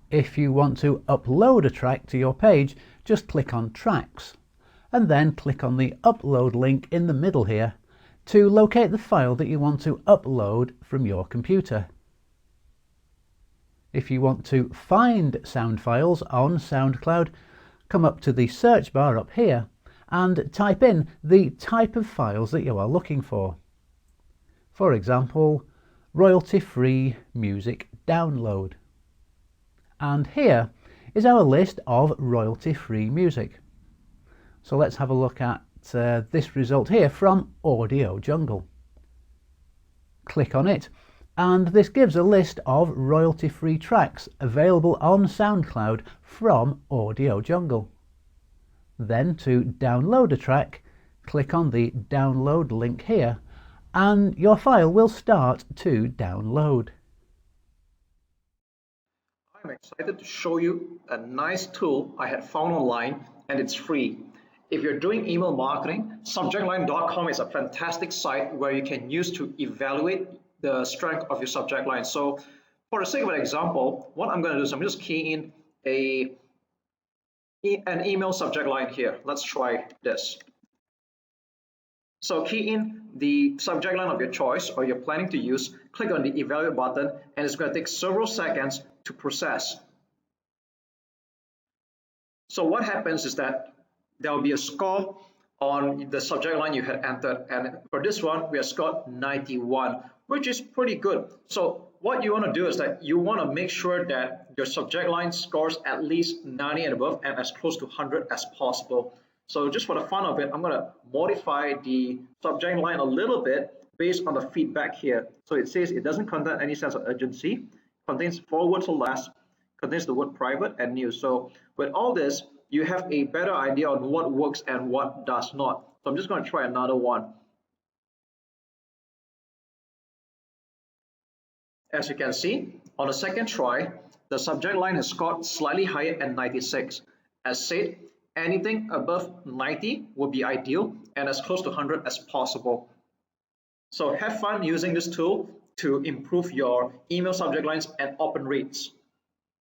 If you want to upload a track to your page, just click on Tracks, and then click on the upload link in the middle here to locate the file that you want to upload from your computer. If you want to find sound files on SoundCloud, come up to the search bar up here and type in the type of files that you are looking for. For example, royalty-free music download. And here is our list of royalty-free music. So let's have a look at this result here from Audio Jungle. Click on it and this gives a list of royalty-free tracks available on SoundCloud from Audio Jungle. Then to download a track, click on the download link here and your file will start to download. I'm excited to show you a nice tool I had found online and it's free. If you're doing email marketing, subjectline.com is a fantastic site where you can use to evaluate the strength of your subject line. So for the sake of an example, what I'm going to do is I'm just keying in a an email subject line here. Let's try this. So key in the subject line of your choice or you're planning to use, click on the evaluate button, and it's going to take several seconds to process. So what happens is that there will be a score on the subject line you had entered, and for this one we are scored 91, which is pretty good. So what you want to do is that you want to make sure that your subject line scores at least 90 and above and as close to 100 as possible. So just for the fun of it, I'm going to modify the subject line a little bit based on the feedback here. So it says it doesn't contain any sense of urgency, contains 4 words or less, contains the word private and news. So with all this, you have a better idea on what works and what does not. So I'm just going to try another one. As you can see, on the second try, the subject line is scored slightly higher at 96. As said, anything above 90 would be ideal and as close to 100 as possible. So have fun using this tool to improve your email subject lines and open rates.